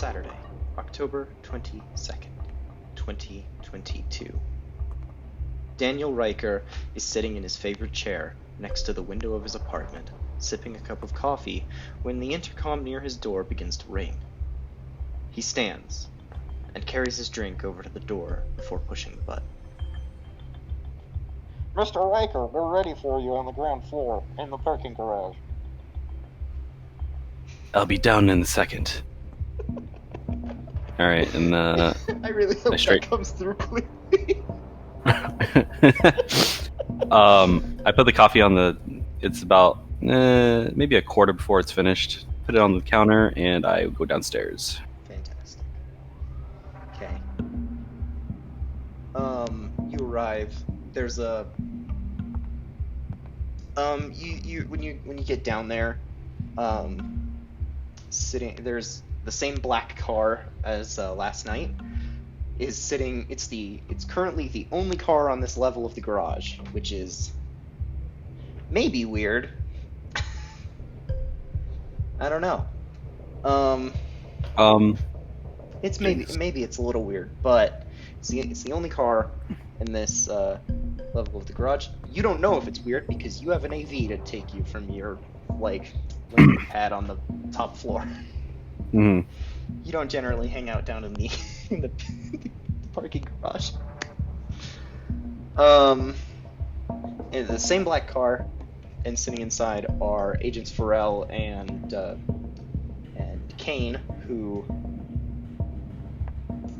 Saturday, October 22nd, 2022. Daniel Ryker is sitting in his favorite chair next to the window of his apartment, sipping a cup of coffee, when the intercom near his door begins to ring. He stands and carries his drink over to the door before pushing the button. Mr. Ryker, we're ready for you on the ground floor, in the parking garage. I'll be down in a second. Alright, and I really hope that comes through clearly. I put the coffee on the... It's about maybe a quarter before it's finished. Put it on the counter, and I go downstairs. Fantastic. Okay. You arrive. There's a... when you get down there, there's the same black car as last night is sitting. It's currently the only car on this level of the garage, which is maybe weird. I don't know. It's maybe it's a little weird, but it's the only car in this level of the garage. You don't know if it's weird because you have an AV to take you from your landing pad on the top floor. Mm-hmm. You don't generally hang out down in the in the parking garage. In the same black car, and sitting inside are Agents Farrell and Kane, who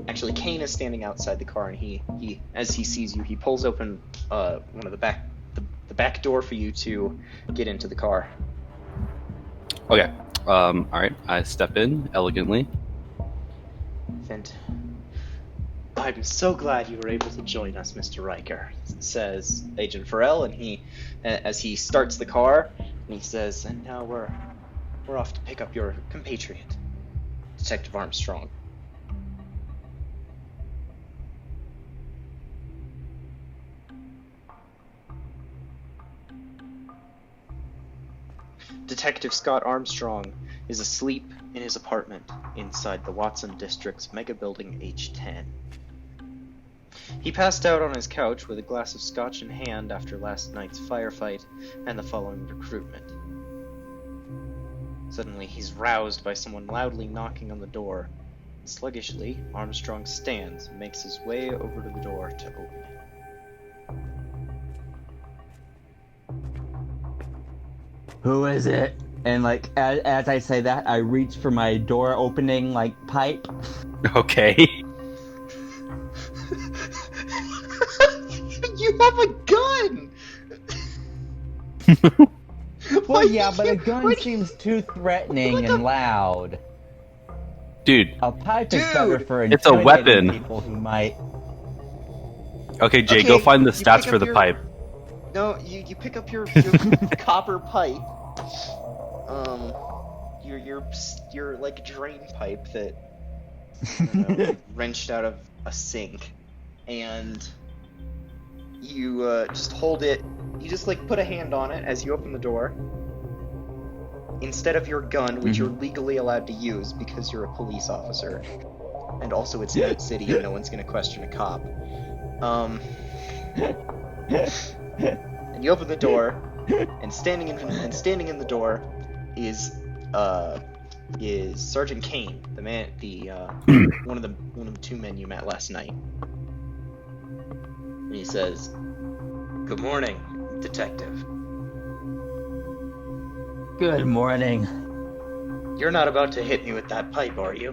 actually Kane is standing outside the car, and he as he sees you, he pulls open one of the back door for you to get into the car. Okay. Alright, I step in elegantly. And I'm so glad you were able to join us, Mr. Ryker, says Agent Farrell, and as he starts the car, and he says, and now we're off to pick up your compatriot, Detective Armstrong. Detective Scott Armstrong is asleep in his apartment inside the Watson District's mega building H10. He passed out on his couch with a glass of scotch in hand after last night's firefight and the following recruitment. Suddenly, he's roused by someone loudly knocking on the door. Sluggishly, Armstrong stands and makes his way over to the door to open it. Who is it? And as I say that, I reach for my door opening pipe. Okay. You have a gun! Well, yeah, but a gun seems too threatening and loud. Dude. A pipe is better for it's a weapon. People who might... Okay, Jay, go find the stats for the pipe. No, you pick up your copper pipe. Your drain pipe that wrenched out of a sink, and you just hold it. You just put a hand on it as you open the door. Instead of your gun, which you're legally allowed to use because you're a police officer, and also it's Night City and no one's gonna question a cop. And you open the door, and standing in the door is Sergeant Kane, the man, one of the two men you met last night. And he says, "Good morning, Detective." Good morning. You're not about to hit me with that pipe, are you?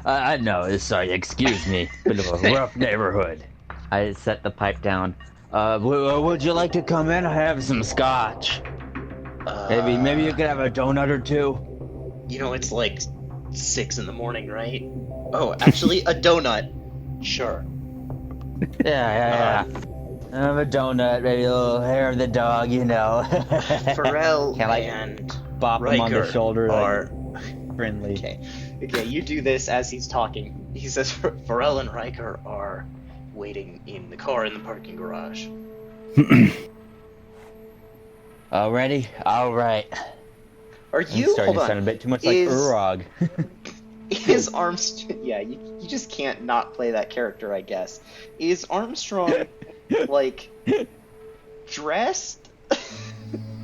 No, sorry, excuse me. Bit of a rough neighborhood. I set the pipe down. Would you like to come in? I have some scotch. Maybe you could have a donut or two. You know, it's 6 in the morning, right? Oh, actually, a donut. Sure. Yeah. Have a donut, maybe a little hair of the dog, Farrell and bop him on the shoulder, are friendly. Okay, you do this as he's talking. He says, Farrell and Ryker are waiting in the car in the parking garage. Already? Alright. Are you? Starting to sound a bit too much like Urog. Is Armstrong? Yeah, you just can't not play that character, I guess. Is Armstrong like dressed?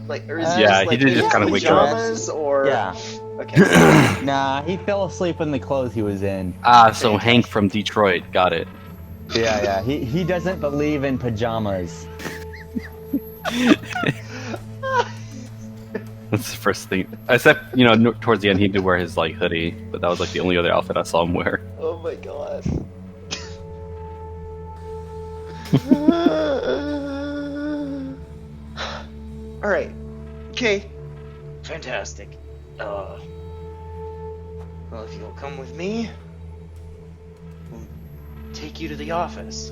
Like, or is he Yeah, just, like, he did in just his kind of wake up. pajamas, or Yeah. Okay. Nah, he fell asleep in the clothes he was in. So Hank from Detroit, got it. Yeah. He doesn't believe in pajamas. That's the first thing. Except, towards the end he did wear his like hoodie, but that was like the only other outfit I saw him wear. Oh my god. All right. Okay. Fantastic. Well, if you'll come with me, we'll take you to the office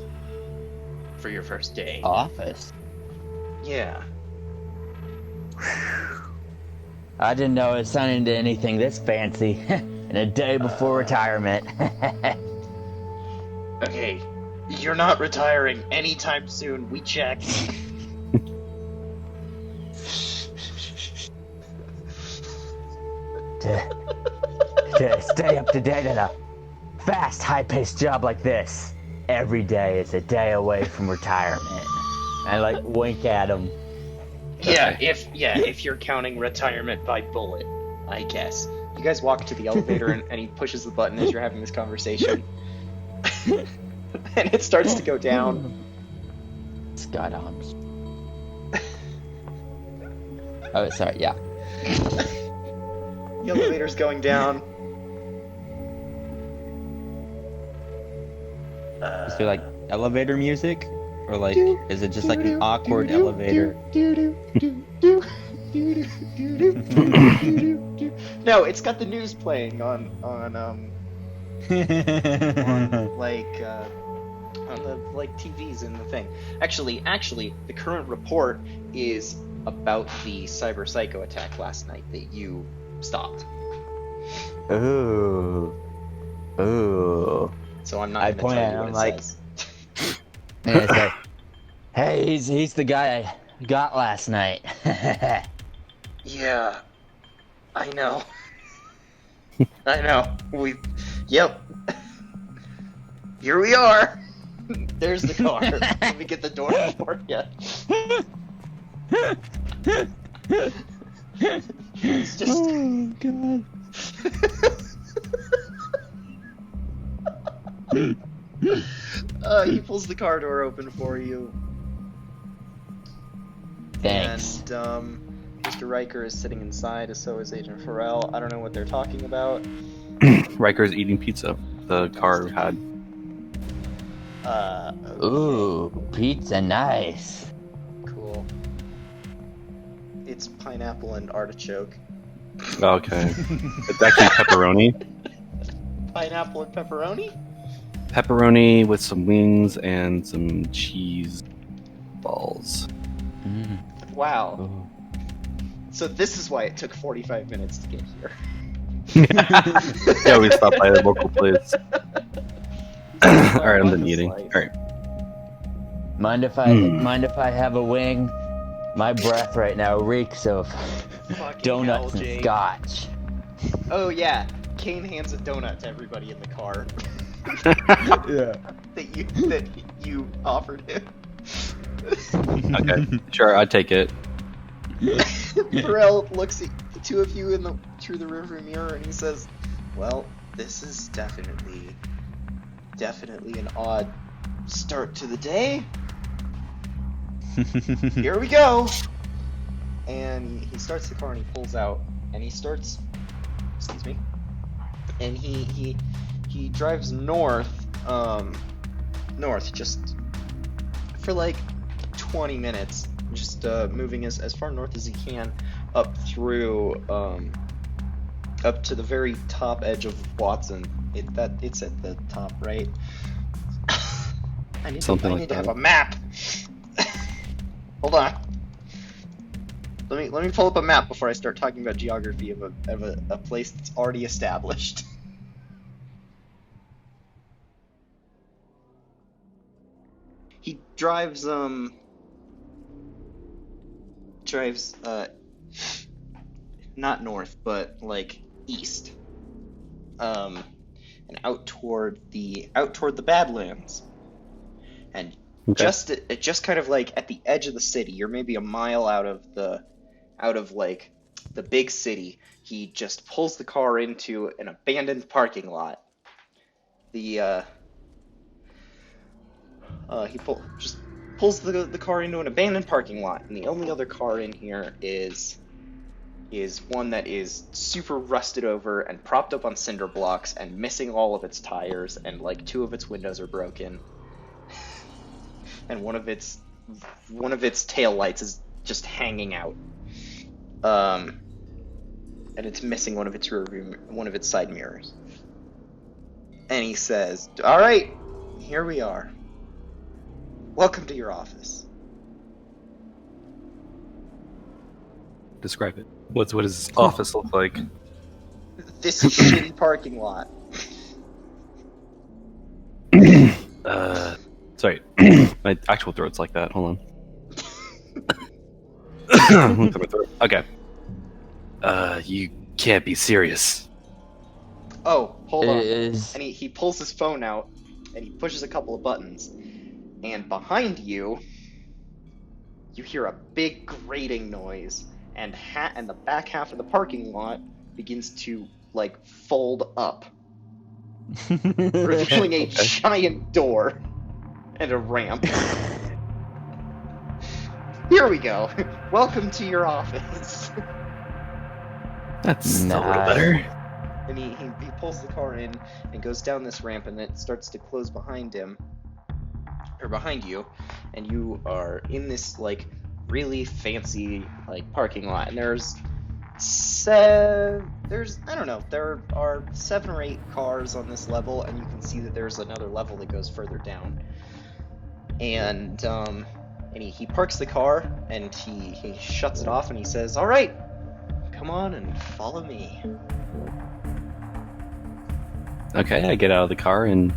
for your first day. Office? Yeah. I didn't know it was into anything this fancy. And a day before retirement. Okay. You're not retiring anytime soon. We checked. To stay up to date in a fast, high-paced job like this, every day is a day away from retirement. I like wink at him. Yeah, if you're counting retirement by bullet, I guess. You guys walk to the elevator and he pushes the button as you're having this conversation. And it starts to go down. Scott Arms. Oh, sorry, yeah. The elevator's going down. Is there like elevator music? Or like, is it just like an awkward elevator? No, it's got the news playing on the TVs in the thing. Actually, the current report is about the cyber psycho attack last night that you stopped. Ooh. So I'm not I going to point tell at you him what it like- says. And it's like, hey, he's the guy I got last night. Yeah, I know. I know. Yep. Here we are. There's the car. Let me get the door for you. It's just. Oh, God. He pulls the car door open for you. Thanks. And, Mr. Ryker is sitting inside, so is Agent Farrell. I don't know what they're talking about. Riker's eating pizza. The car had. Okay. Ooh, pizza, nice. Cool. It's pineapple and artichoke. Okay. It's actually pepperoni. Pineapple and pepperoni? Pepperoni with some wings and some cheese balls. Mm. Wow. Ooh. So this is why it took 45 minutes to get here. Yeah, we stopped by the local place. Alright, I'm done eating. Alright. Mind if I have a wing? My breath right now reeks of Fucking donuts hell, and Jake. scotch. Oh yeah, Kane hands a donut to everybody in the car Yeah. that you offered him. Okay, sure, I'd take it. Pharrell looks at the two of you through the rearview mirror and he says, "Well, this is definitely an odd start to the day. Here we go." And he starts the car and he pulls out and he starts, excuse me, and he drives north just for like 20 minutes, just moving as far north as he can up through up to the very top edge of Watson. It's at the top, right? I need to have a map. Hold on. Let me pull up a map before I start talking about geography of a place that's already established. He drives not north, but like east. and out toward the Badlands. And just kind of like at the edge of the city, you're maybe a mile out of like the big city. He just pulls the car into an abandoned parking lot. He pulls the car into an abandoned parking lot, and the only other car in here is one that is super rusted over and propped up on cinder blocks and missing all of its tires, and like 2 of its windows are broken, and one of its taillights is just hanging out, and it's missing one of its side mirrors. And he says, "All right, here we are. Welcome to your office." Describe it. What does his office look like? This shitty parking lot. Sorry. My actual throat's like that. Hold on. Okay. You can't be serious. Oh, hold on. And he pulls his phone out, and he pushes a couple of buttons. And behind you, you hear a big grating noise, and the back half of the parking lot begins to, like, fold up, revealing a giant door and a ramp. Here we go. Welcome to your office. That's a little better. And he pulls the car in and goes down this ramp, and it starts to close behind him. Or behind you, and you are in this like really fancy like parking lot, and there are 7 or 8 cars on this level, and you can see that there's another level that goes further down. And he parks the car, and he shuts it off, and he says, "All right, come on and follow me." Okay, I get out of the car and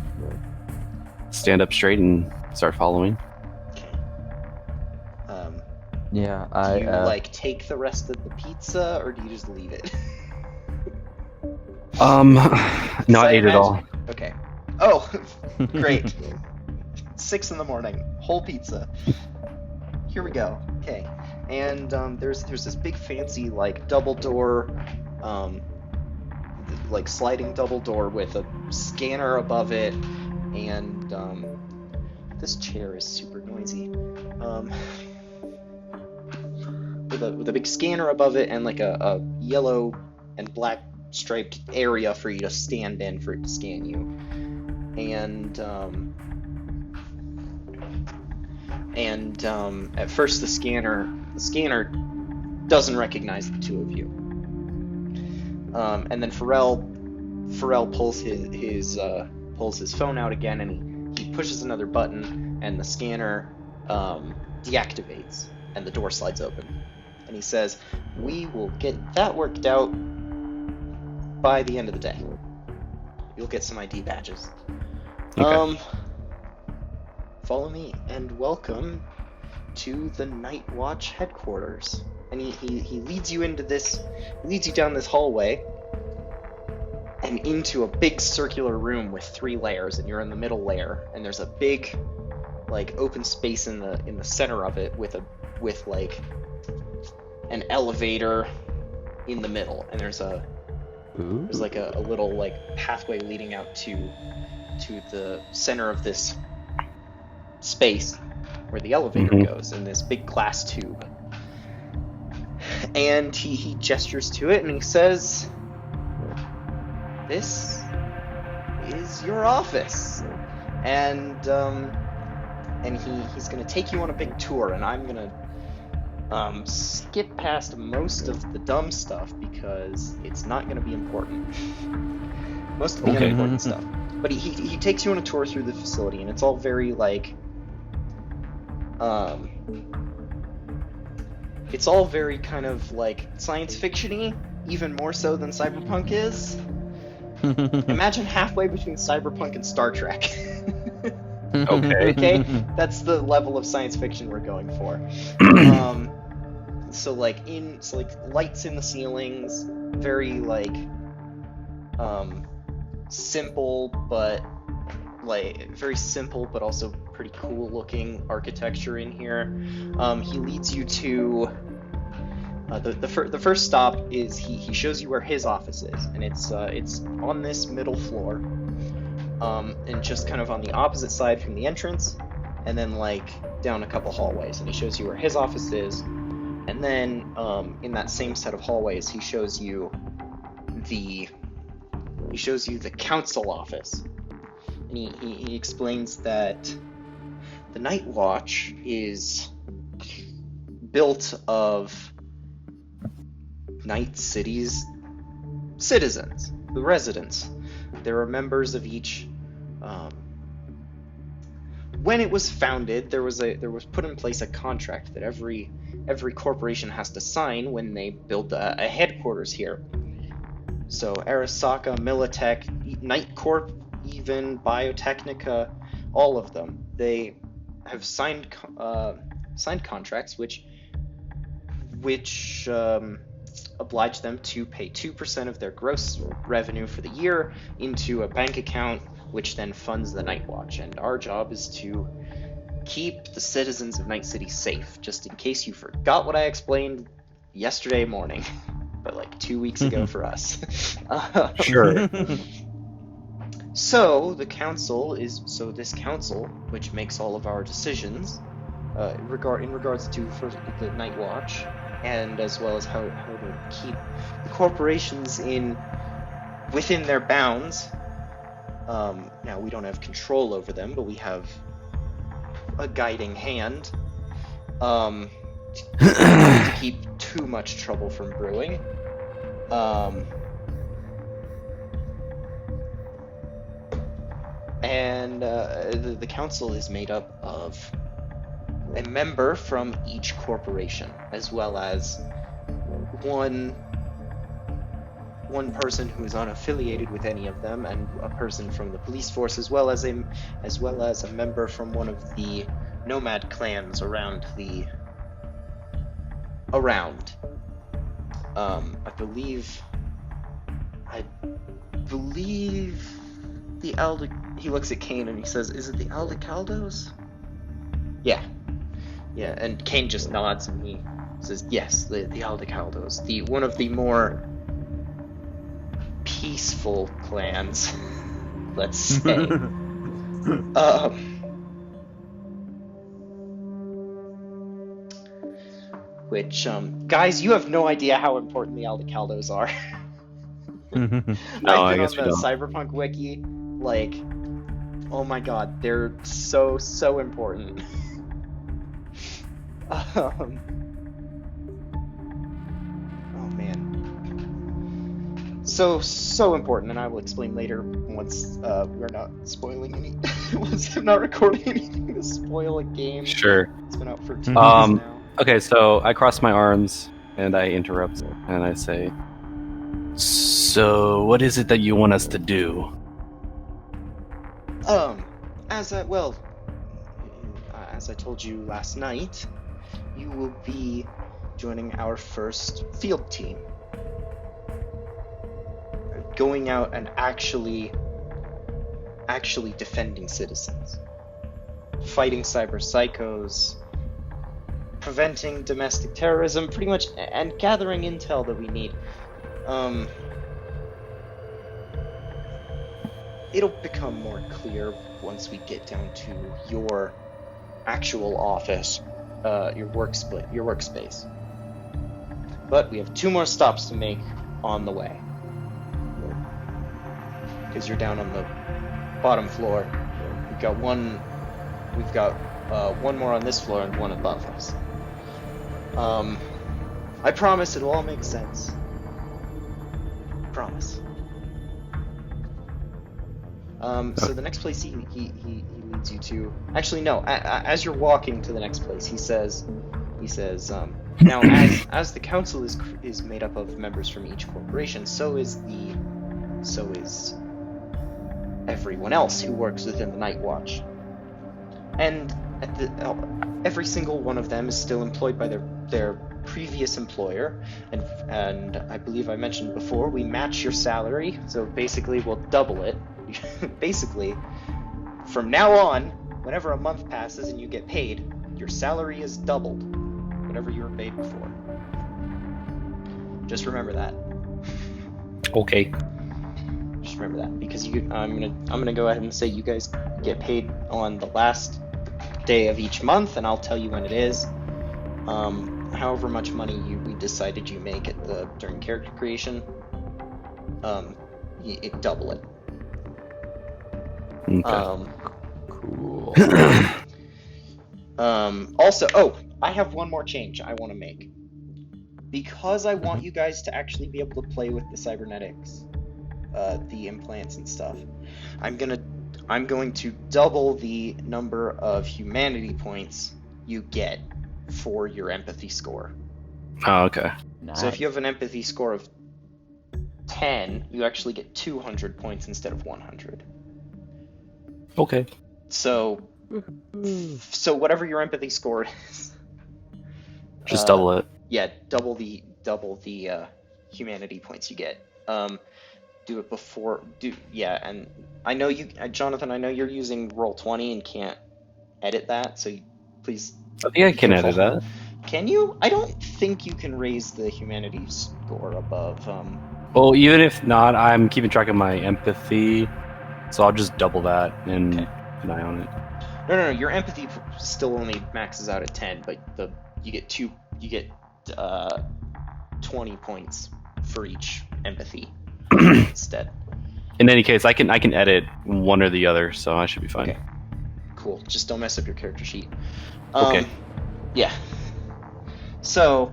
stand up straight and start following. Yeah, do you like take the rest of the pizza, or do you just leave it? No, I ate it all. Okay. Oh, great. 6 a.m, whole pizza. Here we go. Okay. And there's this big fancy like double door, like sliding double door with a scanner above it, and this chair is super noisy. With a big scanner above it, and like a yellow and black striped area for you to stand in for it to scan you. And at first the scanner doesn't recognize the 2 of you. And then Pharrell pulls his phone out again, and he pushes another button, and the scanner deactivates, and the door slides open. And he says, "We will get that worked out by the end of the day. You'll get some ID badges." Okay. Follow me, and welcome to the Nightwatch headquarters. And he leads you down this hallway, and into a big circular room with 3 layers, and you're in the middle layer, and there's a big like open space in the center of it with like an elevator in the middle, and there's like a little like pathway leading out to the center of this space where the elevator goes, in this big glass tube. And he gestures to it, and he says, "This is your office." And he's gonna take you on a big tour, and I'm gonna skip past most of the dumb stuff because it's not gonna be important. Most of the unimportant stuff. But he takes you on a tour through the facility, and it's all very like it's all very kind of like science fiction-y, even more so than Cyberpunk is. Imagine halfway between Cyberpunk and Star Trek. Okay, that's the level of science fiction we're going for. So like lights in the ceilings, very like simple, but very simple, but also pretty cool looking architecture in here. He leads you to the first stop is he shows you where his office is, and it's on this middle floor, and just kind of on the opposite side from the entrance, and then down a couple hallways, and he shows you where his office is, and then in that same set of hallways he shows you the council office, and he explains that the Nightwatch is built of Night City's citizens, the residents. There are members of each. When it was founded, there was put in place a contract that every corporation has to sign when they build a headquarters here. So Arasaka, Militech, Nightcorp, even Biotechnica, all of them, they have signed contracts which oblige them to pay 2% of their gross revenue for the year into a bank account, which then funds the Nightwatch. And our job is to keep the citizens of Night City safe, just in case you forgot what I explained yesterday morning, but 2 weeks ago for us. Sure. So this council, which makes all of our decisions, in regards to the Nightwatch, and as well as how to keep the corporations within their bounds. Now we don't have control over them, but we have a guiding hand to keep too much trouble from brewing. And the council is made up of a member from each corporation, as well as one person who is unaffiliated with any of them, and a person from the police force, as well as a member from one of the nomad clans around. I believe the he looks at Kane and he says, "Is it the Aldecaldos?" Yeah, and Kane just nods and he says, "Yes, the Aldecaldos, one of the more peaceful clans, let's say." Which, guys, you have no idea how important the Aldecaldos are. No, I've I been guess we on the don't. Cyberpunk wiki, oh my god, they're so important. Oh man. So important, and I will explain later once we're not spoiling any once I'm not recording anything to spoil a game. Sure. It's been out for 2 weeks now. Okay, so I cross my arms and I interrupt and I say, "So, what is it that you want us to do?" As I told you last night, you will be joining our first field team. Going out and actually defending citizens. Fighting cyber psychos, preventing domestic terrorism, pretty much, and gathering intel that we need. It'll become more clear once we get down to your actual office, your workspace. But we have 2 more stops to make on the way. Because you're down on the bottom floor. We've got one more on this floor and one above us. I promise it'll all make sense. Promise. So the next place he leads you to. Actually, no. As you're walking to the next place, he says, now as the council is made up of members from each corporation, so is everyone else who works within the Nightwatch, and every single one of them is still employed by their previous employer, and I believe I mentioned before, we match your salary, so basically we'll double it. Basically, from now on, whenever a month passes and you get paid, your salary is doubled, whatever you were paid before. Just remember that. Okay. Just remember that, because I'm gonna go ahead and say you guys get paid on the last day of each month, and I'll tell you when it is. However much money we decided you make during character creation, double it. Okay. Cool. Also, I have one more change I want to make. Because I want you guys to actually be able to play with the cybernetics, the implants and stuff, I'm going to double the number of humanity points you get for your empathy score. Oh, okay. Nice. So if you have an empathy score of 10, you actually get 200 points instead of 100. Okay. So whatever your empathy score is, Just double it. yeah, double the humanity points you get. Do it before. And I know you, Jonathan. I know you're using Roll20 and can't edit that, so please. I think I can edit that. Can you? I don't think you can raise the humanity score above. Well, even if not, I'm keeping track of my empathy, so I'll just double that and keep an eye on it. No. Your empathy still only maxes out at 10, but you get 20 points for each empathy instead. In any case, I can edit one or the other, so I should be fine. Okay. Cool. Just don't mess up your character sheet. Okay. Yeah. So.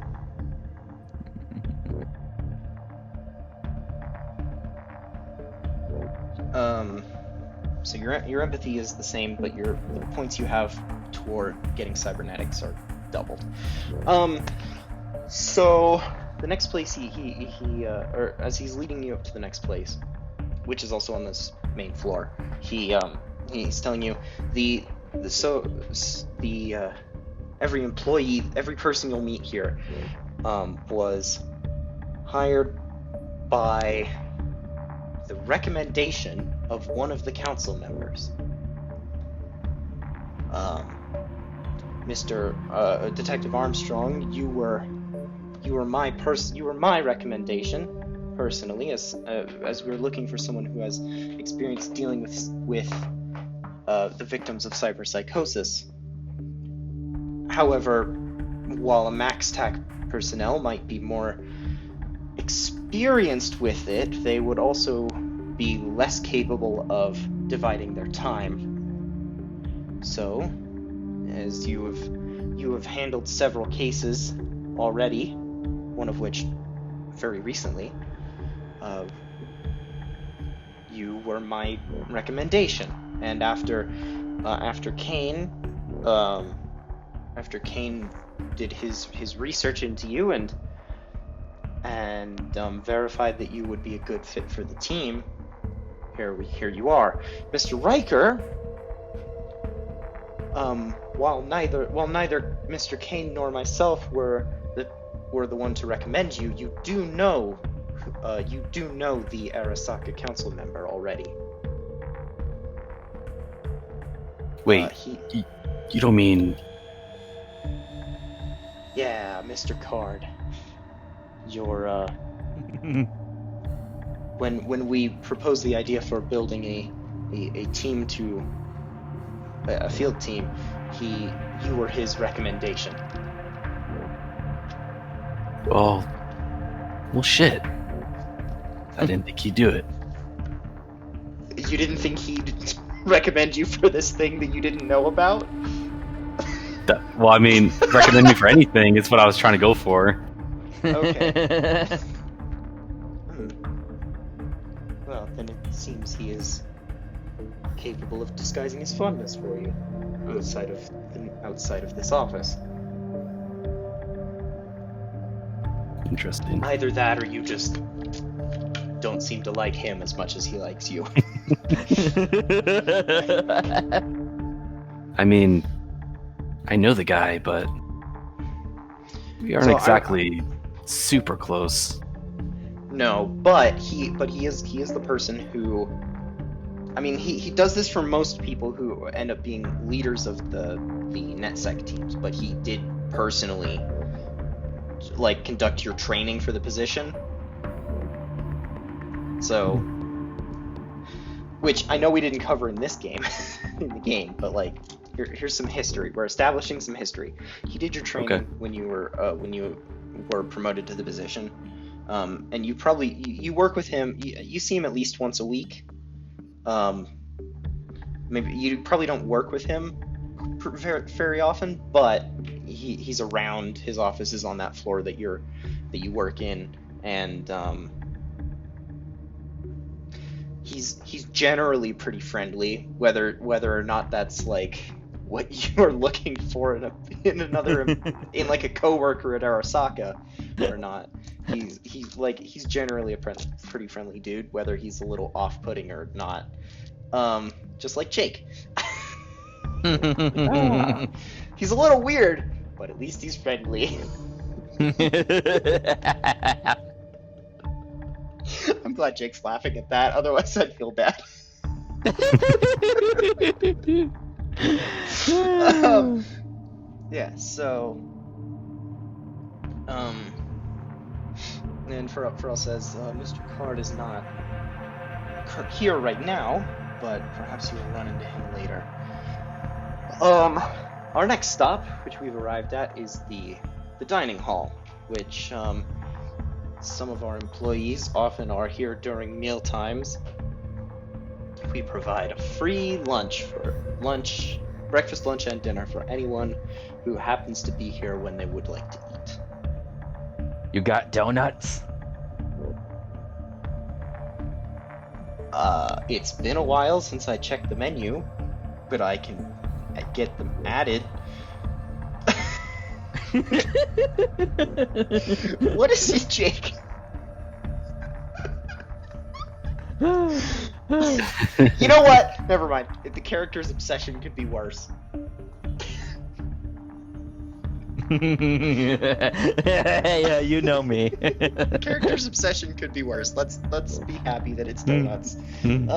So your empathy is the same, but the points you have toward getting cybernetics are doubled. So the next place or as he's leading you up to the next place, which is also on this main floor, he's telling you every employee, every person you'll meet here, was hired by the recommendation of one of the council members. Mr. Detective Armstrong, you were my recommendation personally, as we're looking for someone who has experience dealing with the victims of cyberpsychosis. However, while a max tac personnel might be more experienced with it, they would also be less capable of dividing their time. So, as you have handled several cases already, one of which very recently, you were my recommendation. And after Kane did his research into you and verified that you would be a good fit for the team, here you are, Mr. Ryker. While neither Mr. Kane nor myself were the one to recommend you, you do know the Arasaka council member already. Wait, you don't mean... Yeah, Mr. Card. Your when we proposed the idea for building a team a field team, you were his recommendation. Well, shit. I didn't think he'd do it. You didn't think he'd recommend you for this thing that you didn't know about? Well, I mean, recommend me for anything is what I was trying to go for. Okay. Well, then it seems he is capable of disguising his fondness for you outside of this office. Interesting. Either that, or you just don't seem to like him as much as he likes you. I mean, I know the guy, but We aren't exactly super close. No, but he is the person who, I mean, he does this for most people who end up being leaders of the NetSec teams, but he did personally like conduct your training for the position. So, which I know we didn't cover in this game, in the game, but like here's some history. We're establishing some history. He did your training when you were promoted to the position, and you work with him. You see him at least once a week. Maybe you probably don't work with him very often, but he's around. His office is on that floor that you work in, and he's generally pretty friendly. Whether or not that's like what you're looking for in like a coworker at Arasaka or not, he's generally a pretty friendly dude, whether he's a little off-putting or not. Just like Jake. He's a little weird, but at least he's friendly. I'm glad Jake's laughing at that, otherwise I'd feel bad. Yeah, so and Pharrell says, Mr. Card is not here right now, but perhaps you will run into him later. Our next stop, which we've arrived at, is the dining hall, which some of our employees often are here during meal times. We provide a free breakfast, lunch, and dinner for anyone who happens to be here when they would like to eat. You got donuts? It's been a while since I checked the menu, but I can get them added. What is it, Jake? You know what? Never mind. The character's obsession could be worse. Yeah, you know me. The character's obsession could be worse. Let's be happy that it's donuts. And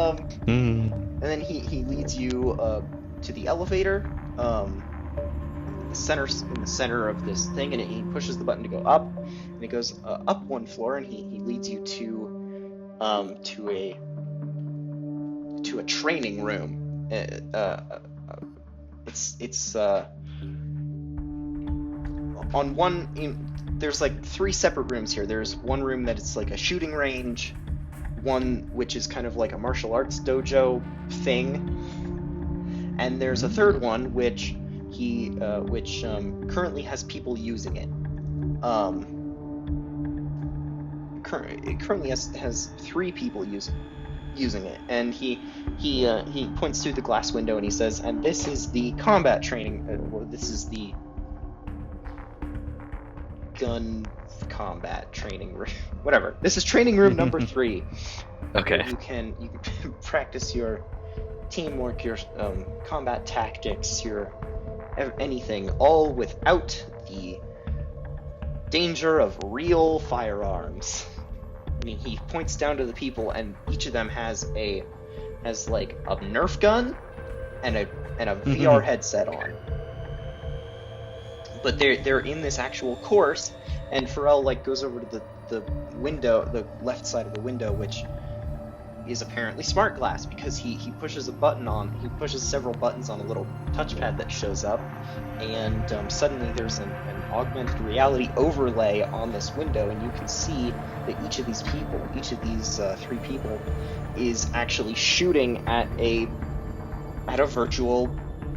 then he leads you to the elevator. In the center of this thing, and he pushes the button to go up, and it goes up one floor, and he leads you to a training room. It's on one. There's like 3 separate rooms here. There's one room that it's like a shooting range, one which is kind of like a martial arts dojo thing, and there's a third one which currently has people using it. It currently has 3 people using it, and he points through the glass window and he says, "And this is the combat training, or this is the gun combat training room. Whatever. This is training room number 3. Okay. You can practice your teamwork, your combat tactics, your anything, all without the danger of real firearms." I mean, he points down to the people, and each of them has like a Nerf gun and a VR headset on. But they're in this actual course, and Pharrell like goes over to the window, the left side of the window, which is apparently smart glass, because he pushes several buttons on a little touchpad that shows up, and suddenly there's an augmented reality overlay on this window, and you can see that each of these 3 people is actually shooting at a virtual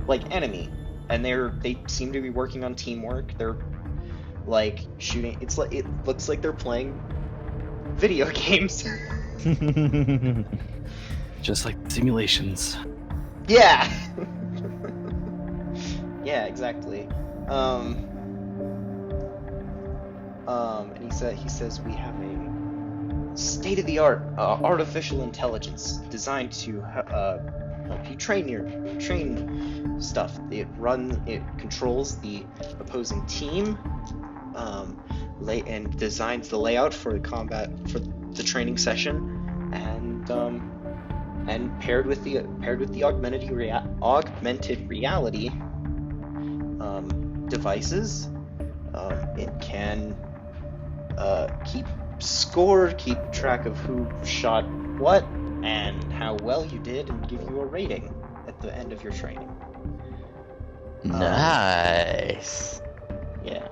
like enemy, and they seem to be working on teamwork. They're like shooting. It looks like they're playing video games. Just like simulations. Yeah. Yeah, exactly. And he says we have a state-of-the-art artificial intelligence designed to help you train stuff. It controls the opposing team, and designs the layout for the training session, and paired with the augmented reality devices, it can keep track of who shot what and how well you did, and give you a rating at the end of your training. Nice. Yeah.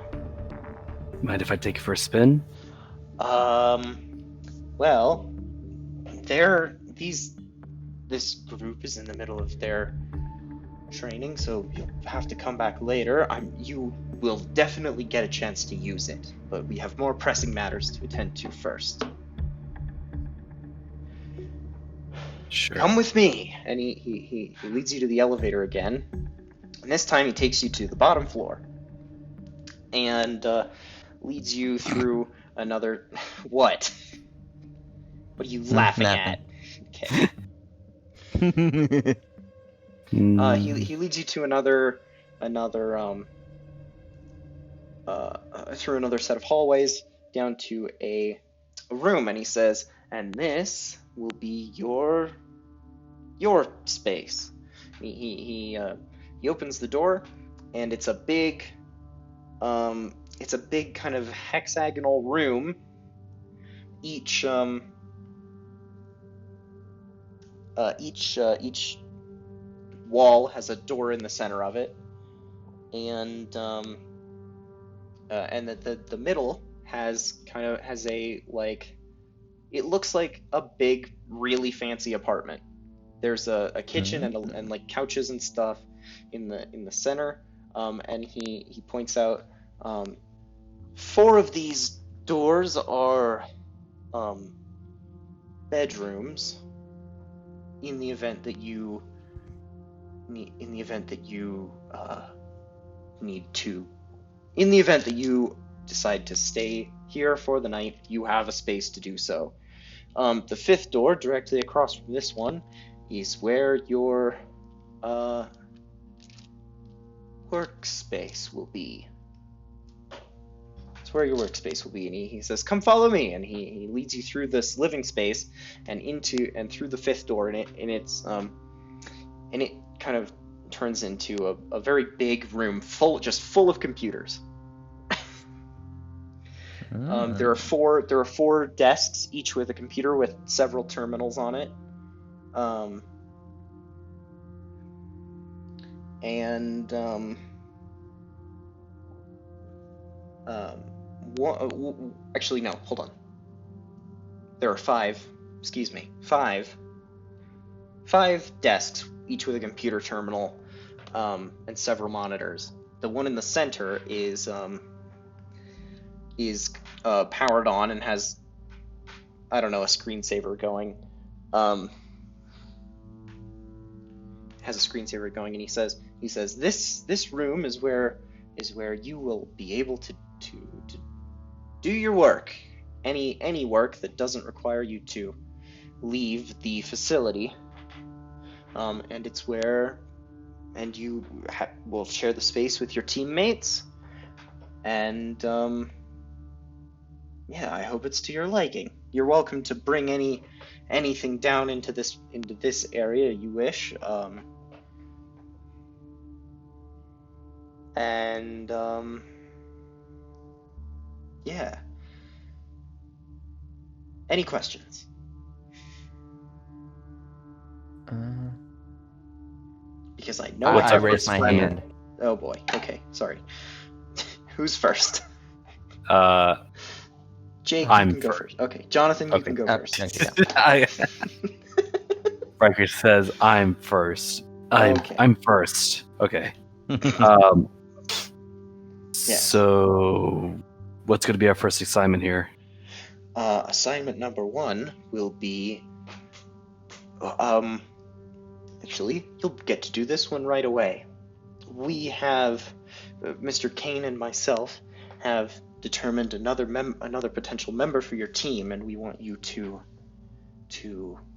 Mind if I take it for a spin? Well, this group is in the middle of their training, so you'll have to come back later. You will definitely get a chance to use it, but we have more pressing matters to attend to first. Sure. Come with me, and he leads you to the elevator again, and this time he takes you to the bottom floor, and leads you through another. What? What are you laughing at? Okay. He leads you to another through another set of hallways down to a room, and he says, "And this will be your space." He opens the door, and it's a big kind of hexagonal room. Each wall has a door in the center of it, and the middle has a, like, it looks like a big, really fancy apartment. There's a kitchen and like couches and stuff in the center, and he points out 4 of these doors are bedrooms. In the event that you decide to stay here for the night, you have a space to do so. The 5th door, directly across from this one, is where your workspace will be. It's where your workspace will be, and he says, "Come follow me," and he leads you through this living space and through the 5th door, and it kind of turns into a very big room full of computers. There are four desks, each with a computer with several terminals on it. Actually, no, hold on. There are 5 desks, each with a computer terminal, and several monitors. The one in the center is powered on and has, I don't know, a screensaver going. Has a screensaver going, and he says this room is where you will be able to do your work, any work that doesn't require you to leave the facility, and it's where, and you will share the space with your teammates, and yeah, I hope it's to your liking. You're welcome to bring anything down into this area you wish, and yeah. Any questions? Because I know I raised my hand. Oh boy. Okay, sorry. Who's first? Jake, you I'm can go first. Okay, Jonathan, you can go first. Ryker says, "I'm first. Okay. I'm first." Okay. Yes. So, what's going to be our first assignment here? Assignment number 1 will be, actually, you'll get to do this one right away. We have, Mr. Kane and myself have determined another potential member for your team, and we want you to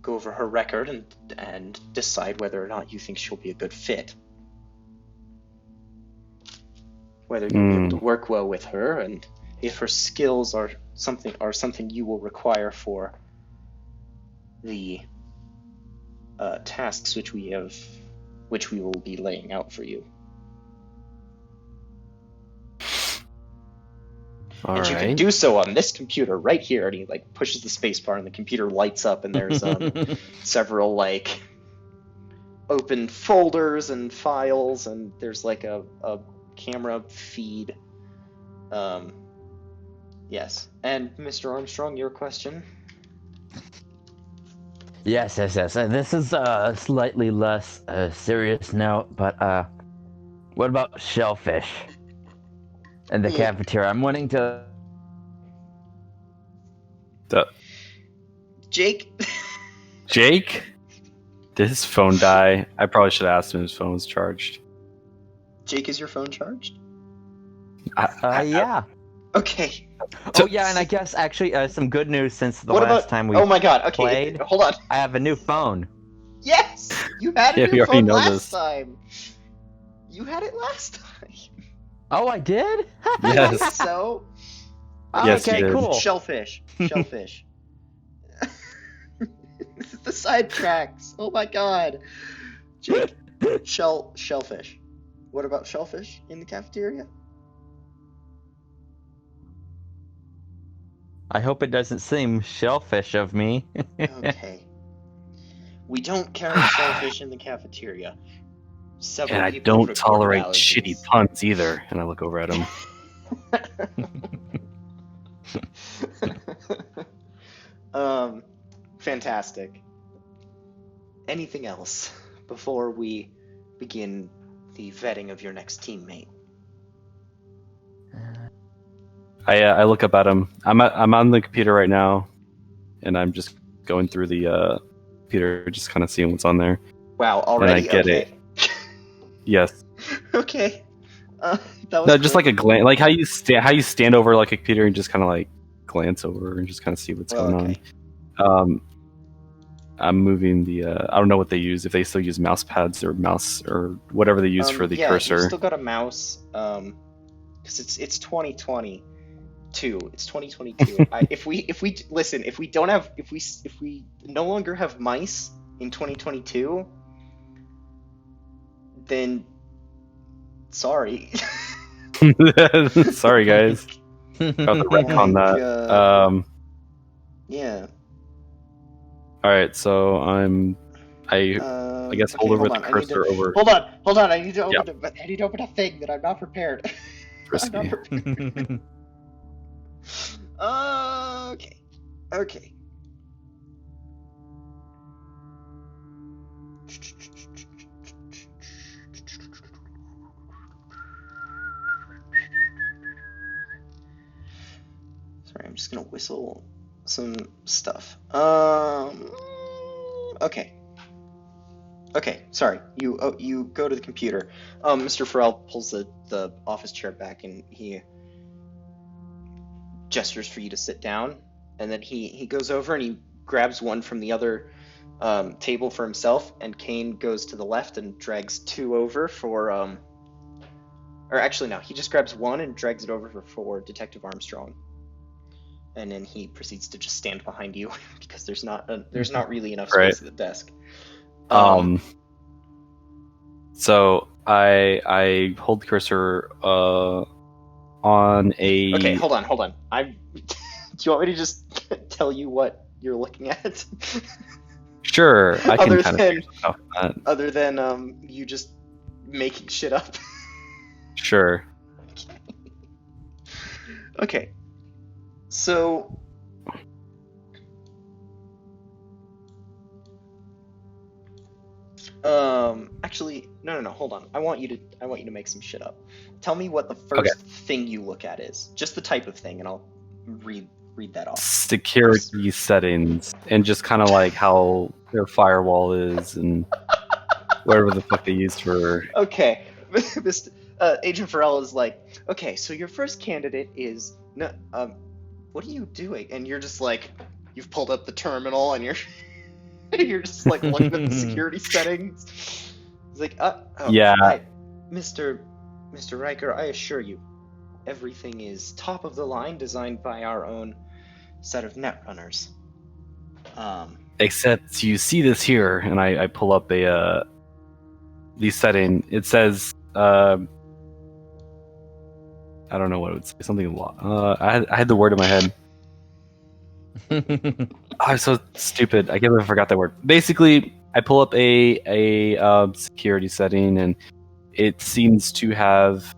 go over her record and decide whether or not you think she'll be a good fit. whether you'll be able to work well with her, and if her skills are something you will require for the tasks which we will be laying out for you. And you can do so on this computer right here. And he like pushes the spacebar, and the computer lights up, and there's several like open folders and files, and there's like a camera feed. Yes. And Mr. Armstrong, your question? Yes. And this is a slightly less serious note, but what about shellfish in the cafeteria? I'm wanting to. Jake? Did his phone die? I probably should have asked him if his phone was charged. Jake, is your phone charged? Yeah. Okay. Oh yeah, and I guess actually some good news since the last time we Oh my god, okay, played. Hold on. I have a new phone. Yes! You had Yeah, a we new already phone know last this. time. You had it last time. Oh, I did? I Yes. think so. Yes, okay, you did. cool. Shellfish. The side tracks. Oh my god. Jake, shellfish. What about shellfish in the cafeteria? I hope it doesn't seem shellfish of me. Okay. We don't carry shellfish in the cafeteria. Several And I people don't report tolerate allergies. shitty puns either. And I look over at him. Fantastic. Anything else before we begin the vetting of your next teammate? I look up at him. I'm on the computer right now, and I'm just going through the computer, just kind of seeing what's on there. Wow, already? And I get okay. it. Yes. Okay. That was No, just quick. like a glance, like how you stand over like a computer and just kind of like glance over and just kind of see what's going okay. on. I'm moving the. I don't know what they use. If they still use mouse pads or mouse or whatever they use for the yeah, cursor. you still got a mouse. Because it's 2022. It's 2022. If we no longer have mice in 2022, then sorry. Sorry, guys. Got the wreck on that. Yeah. All right, so I guess hold over the cursor over. Hold on. I need to open a thing that I'm not prepared. I'm not prepared. Okay. Sorry, I'm just gonna whistle some stuff. Okay. Sorry. You go to the computer. Mr. Farrell pulls the office chair back, and he gestures for you to sit down, and then he goes over and he grabs one from the other table for himself, and Kane goes to the left and drags two over for or actually no, he just grabs one and drags it over for Detective Armstrong, and then he proceeds to just stand behind you because there's not really enough space at the desk. So I hold the cursor on a. Okay, hold on. Do you want me to just tell you what you're looking at? Sure, I can kind of figure stuff out. Other than you just making shit up. Sure. Okay. So actually no, hold on. I want you to make some shit up. Tell me what the first thing you look at is. Just the type of thing, and I'll read that off. Security settings, and just kind of like how their firewall is, and whatever the fuck they use for. Okay. Agent Farrell is like, okay, so your first candidate is what are you doing? And you're just like, you've pulled up the terminal, and you're just like looking at the security settings. He's like, yeah, right. Mr. Mr. Ryker, I assure you, everything is top of the line, designed by our own set of netrunners. Except you see this here, and I pull up the setting. It says, I don't know what it would say. Something. I had the word in my head. I'm so stupid. I can't believe I forgot that word. Basically, I pull up a security setting, and it seems to have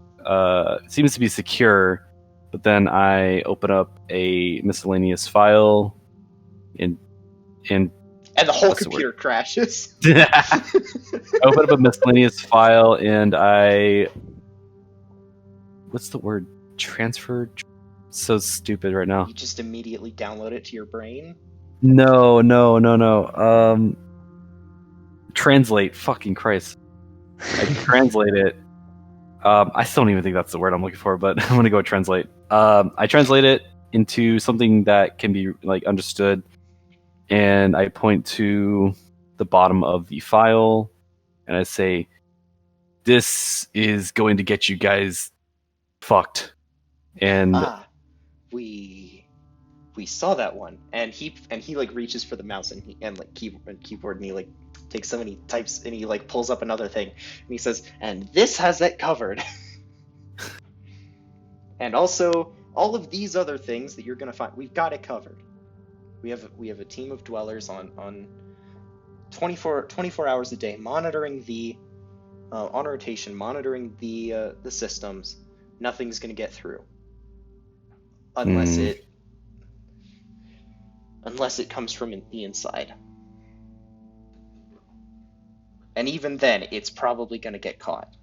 seems to be secure. But then I open up a miscellaneous file, and the whole what's the computer word? crashes. I open up a miscellaneous file, and what's the word? Transfer. So stupid right now. You just immediately download it to your brain. No. Translate. Fucking Christ. I translate it. I still don't even think that's the word I'm looking for, but I'm gonna go with translate. I translate it into something that can be like understood, and I point to the bottom of the file, and I say, "This is going to get you guys fucked." And we saw that one, and he like reaches for the mouse and keyboard, and he like takes so many types, and he like pulls up another thing, and he says, "And this has it covered." And also all of these other things that you're gonna find, we've got it covered. We have a team of dwellers on 24 hours a day, monitoring the on rotation, monitoring the systems. Nothing's gonna get through unless it comes from the inside. And even then, it's probably going to get caught.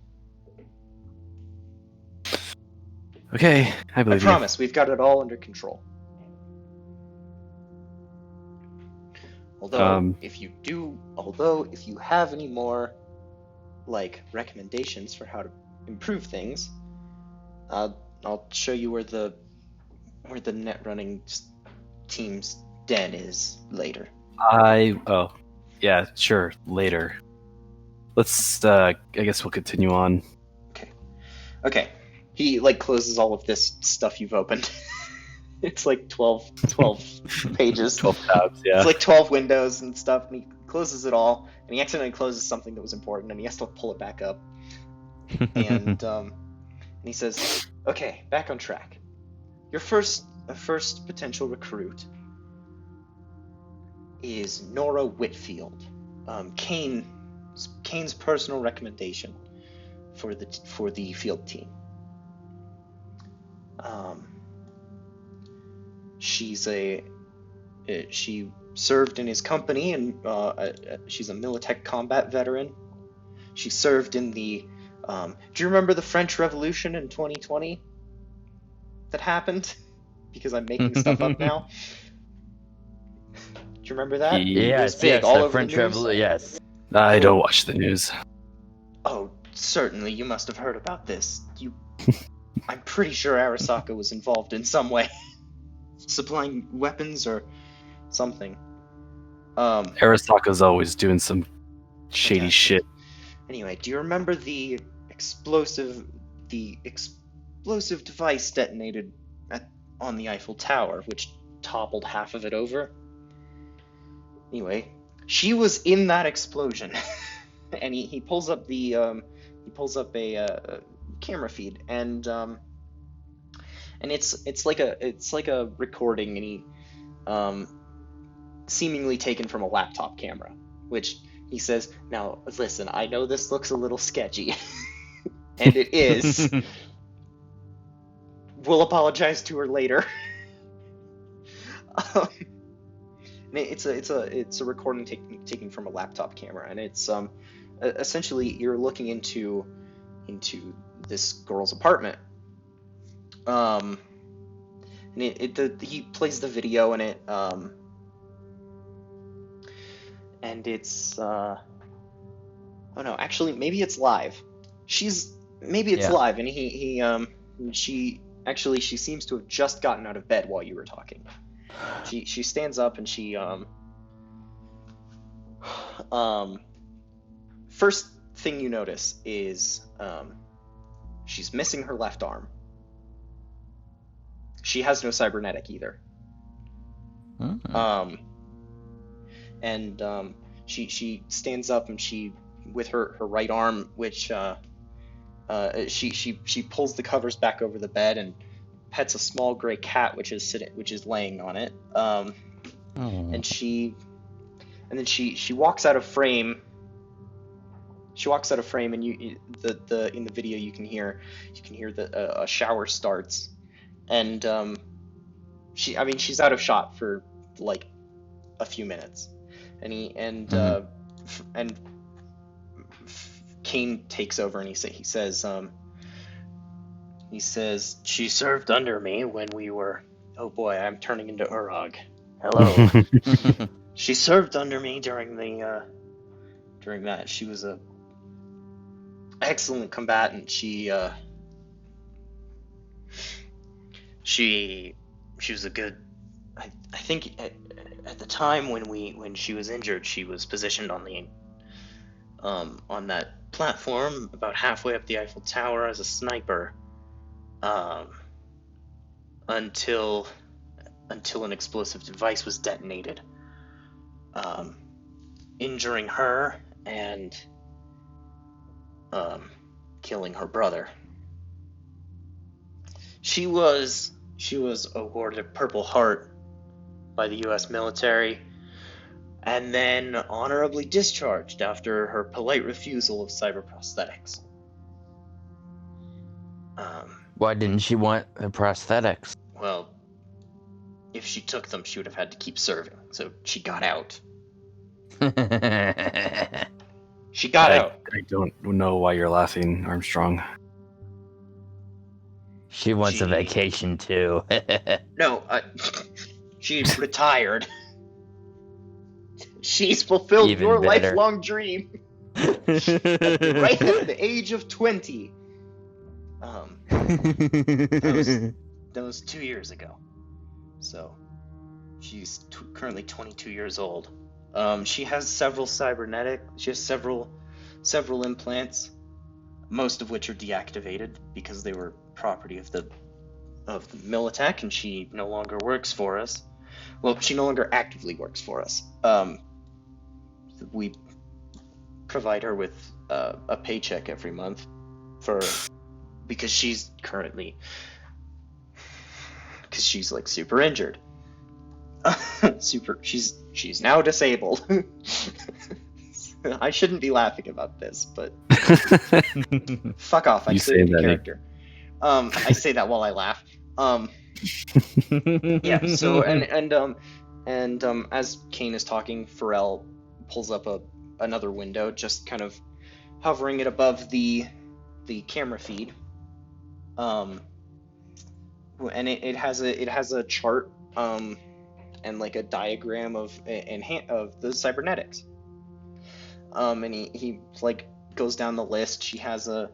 okay, I believe you. Promise, we've got it all under control. Although, if you have any more, like, recommendations for how to improve things, I'll show you where the net running team's den is later. Yeah, sure, later. Let's I guess we'll continue on. Okay. He like closes all of this stuff you've opened. It's like 12 pages. 12 tabs, yeah. It's like 12 windows and stuff, and he closes it all, and he accidentally closes something that was important, and he has to pull it back up. And he says, "Okay, back on track. Your first potential recruit is Nora Whitfield, Kane's personal recommendation for the field team. She served in his company, and she's a Militech combat veteran. She served in the do you remember the French Revolution in 2020 that happened? Because I'm making stuff up now. Do you remember that? Yes, it was big, yes, all the over French the news. Revolution. Yes. I don't watch the news. Oh, certainly, you must have heard about this. I'm pretty sure Arasaka was involved in some way. Supplying weapons or something. Arasaka's always doing some shady shit. Anyway, do you remember the explosive device detonated on the Eiffel Tower, which toppled half of it over? Anyway, she was in that explosion. And he pulls up a camera feed, and it's like a recording, and he seemingly taken from a laptop camera, which he says, "Now listen, I know this looks a little sketchy." And it is. We'll apologize to her later. It's a recording taken from a laptop camera, and it's essentially you're looking into this girl's apartment. And he plays the video, and it's oh no, actually maybe it's live. Live, and she seems to have just gotten out of bed while you were talking. She stands up, and she first thing you notice is She's missing her left arm. She has no cybernetic either. She stands up and she, with her right arm, which she pulls the covers back over the bed and pets a small gray cat which is laying on it. And then she walks out of frame. She walks out of frame, and in the video you can hear a shower starts, and she's out of shot for like a few minutes, and Kane takes over and he says she served under me when we were, oh boy, I'm turning into Urog. Hello. She served under me during that. She was a excellent combatant. She was a good. I think at the time when she was injured, she was positioned on that platform about halfway up the Eiffel Tower as a sniper, until an explosive device was detonated, injuring her and killing her brother. She was awarded a Purple Heart by the U.S. military, and then honorably discharged after her polite refusal of cyber prosthetics. Why didn't she want the prosthetics? Well, if she took them, she would have had to keep serving, so she got out. She got out. I don't know why you're laughing, Armstrong. She wants a vacation too. No, she's retired. She's fulfilled Even your better. lifelong dream. Right at the age of 20. That was 2 years ago. So, she's currently 22 years old. She has several several implants, most of which are deactivated because they were property of the Militech, and she no longer works for us. Well, she no longer actively works for us. We provide her with a paycheck every month because she's like super injured. She's now disabled. I shouldn't be laughing about this, but fuck off. I'm saying the character. I say that while I laugh. Yeah. So and as Kane is talking, Pharrell pulls up another window, just kind of hovering it above the camera feed. And it has a chart and like a diagram of the cybernetics. And he like goes down the list. She has a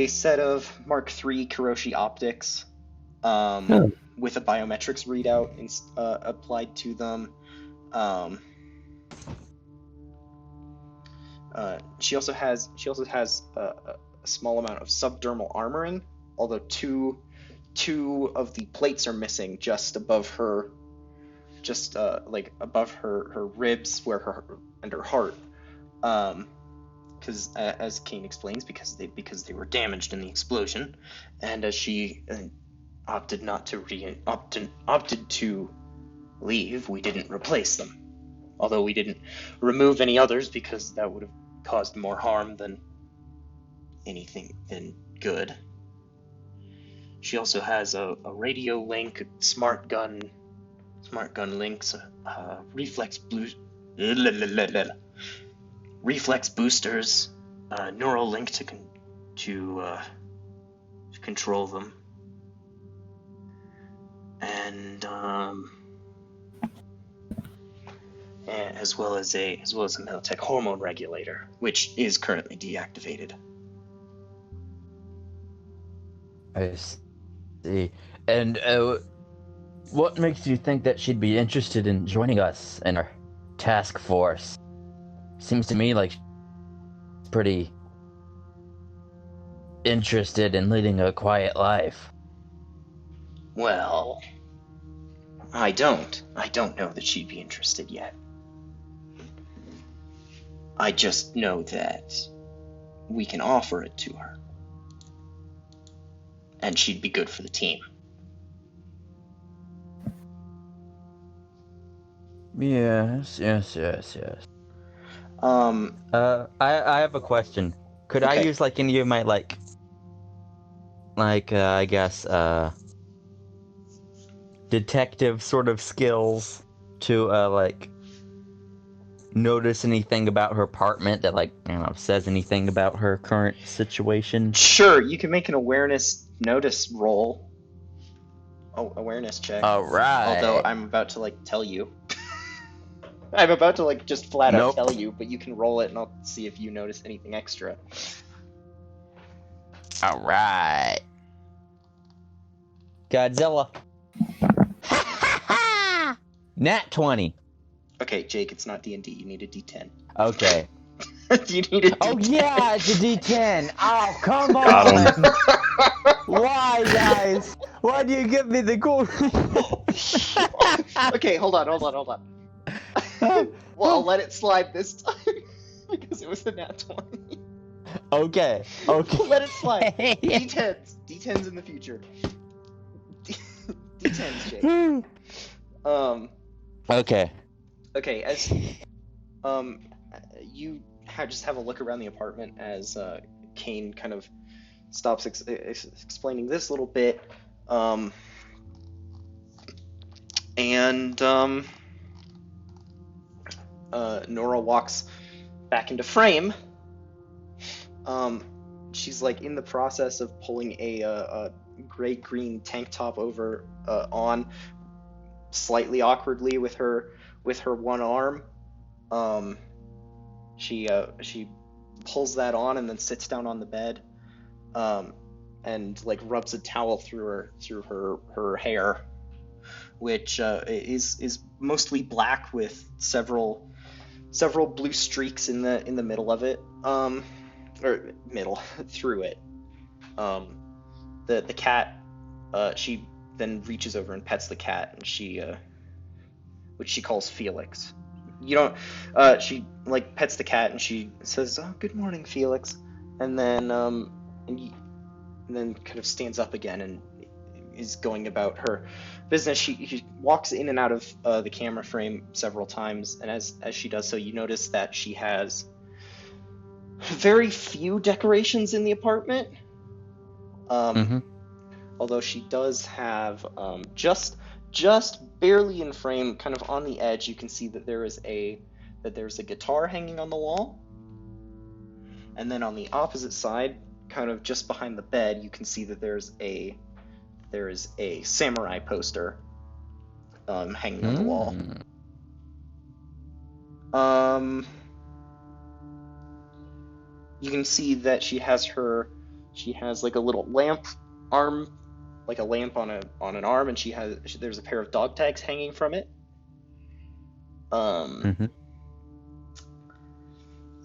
set of Mark III Kiroshi optics with a biometrics readout applied to them. She also has a small amount of subdermal armoring, although two of the plates are missing just above her, like above her ribs and her heart. Because as Kane explains, because they were damaged in the explosion, and as she opted to leave, we didn't replace them. Although we didn't remove any others because that would have caused more harm than anything than good. She also has a radio link, smart gun links, reflex boosters, neural link to control them, and as well as a Militech hormone regulator, which is currently deactivated. I see. And what makes you think that she'd be interested in joining us in our task force? Seems to me like pretty interested in leading a quiet life. Well, I don't. I don't know that she'd be interested yet. I just know that we can offer it to her. And she'd be good for the team. Yes. I have a question. Could I Okay. use like any of my I guess detective sort of skills to notice anything about her apartment that says anything about her current situation? Sure, you can make an awareness notice roll. Oh, awareness check. All right. Although I'm about to tell you. I'm about to just flat out Nope. tell you, but you can roll it and I'll see if you notice anything extra. All right. Godzilla. Nat 20. Okay, Jake, it's not D&D. You need a D10. Okay. You need a D10. Oh yeah, it's a D10. Oh, come Got on. Why, guys? Why do you give me the gold? Okay, hold on. Well, I'll let it slide this time because it was a nat 20. Okay. Let it slide. D10s in the future. D10s, Jake. Okay, as you just have a look around the apartment as Kane kind of stops explaining this little bit, and Nora walks back into frame. She's in the process of pulling a gray-green tank top over on slightly awkwardly with her one arm. She pulls that on and then sits down on the bed, and rubs a towel through her hair, which is mostly black with several blue streaks in the middle of it, or middle through it. The cat, she then reaches over and pets the cat, and which she calls Felix. You don't. She pets the cat and she says, "Oh, good morning, Felix," and then kind of stands up again and is going about her business. She walks in and out of the camera frame several times, and as she does so, you notice that she has very few decorations in the apartment. Although she does have just barely in frame, kind of on the edge, you can see that there's a guitar hanging on the wall, and then on the opposite side, kind of just behind the bed, you can see that there is a samurai poster hanging on the wall. You can see that she has a little lamp arm, like a lamp on an arm, and there's a pair of dog tags hanging from it.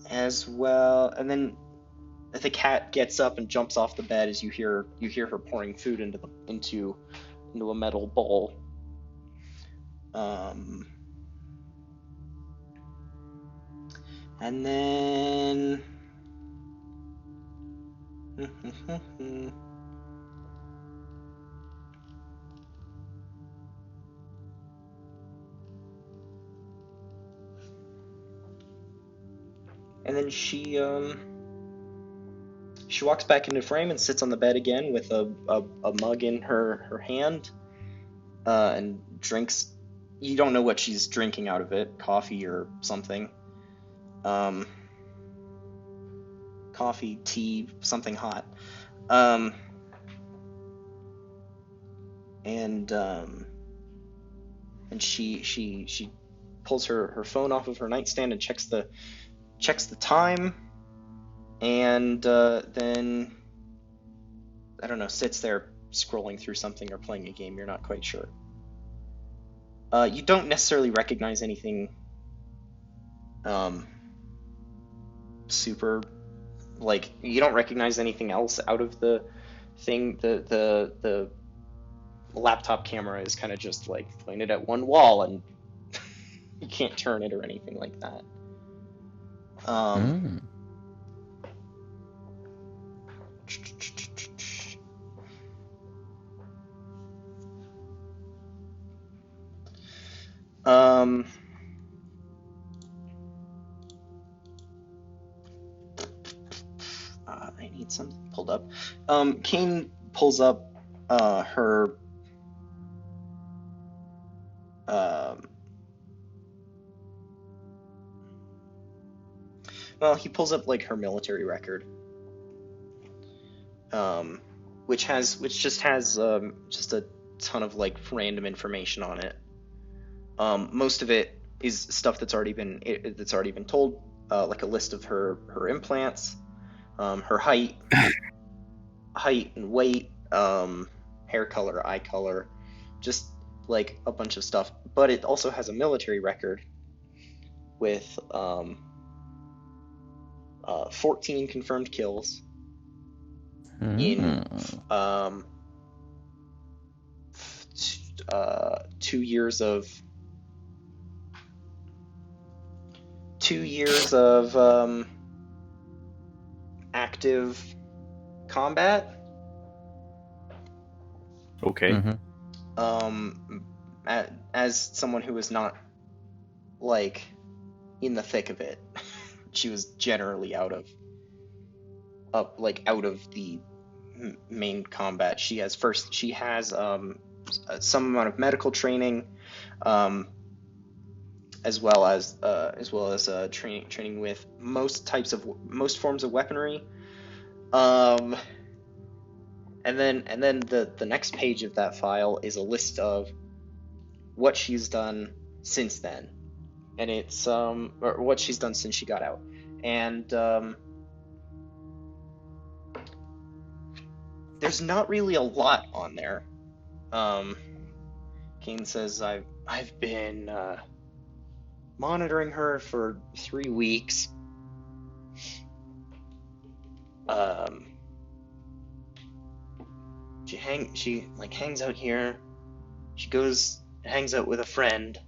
As well, and then the cat gets up and jumps off the bed as you hear her pouring food into a metal bowl. And then and then she walks back into frame and sits on the bed again with a mug in her hand, and drinks. You don't know what she's drinking out of it, coffee or something. Coffee, tea, something hot. And she pulls her phone off of her nightstand and checks the time, and then I don't know, sits there scrolling through something or playing a game. You're not quite sure. You don't necessarily recognize anything super like, you don't recognize anything else out of the thing. The laptop camera is kind of just like pointed at one wall, and you can't turn it or anything like that. I need something pulled up. Kane pulls up her well, he pulls up like her military record, which just has just a ton of like random information on it. Most of it is stuff that's already been told, like a list of her implants, her height and weight, hair color, eye color, just like a bunch of stuff. But it also has a military record with 14 confirmed kills in 2 years of active combat. Okay. As someone who was not like in the thick of it, she was generally out of the main combat. She has some amount of medical training, as well as training with most forms of weaponry. And then the next page of that file is a list of what she's done since then, and it's or what she's done since she got out. And there's not really a lot on there. Kane says, I've been monitoring her for 3 weeks. She hangs out here. She hangs out with a friend,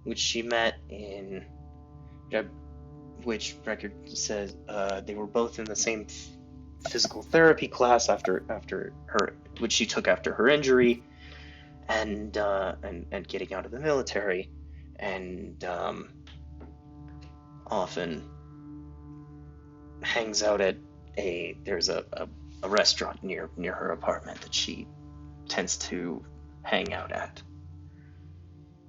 which she met in, which record says they were both in the same physical therapy class after her, which she took after her injury, and getting out of the military, and often hangs out at there's a restaurant near her apartment that she tends to hang out at.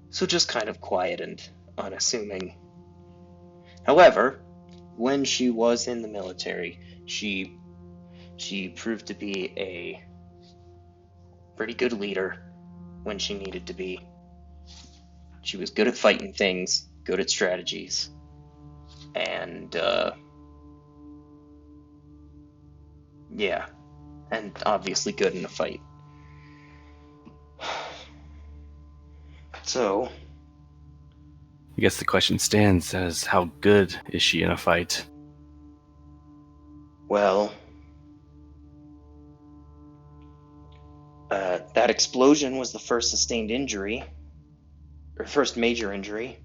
So just kind of quiet and unassuming. However, when she was in the military, she proved to be a pretty good leader when she needed to be. She was good at fighting things, good at strategies, and and obviously good in a fight. So, I guess the question stands as how good is she in a fight? Well, that explosion was the first sustained injury, or first major injury,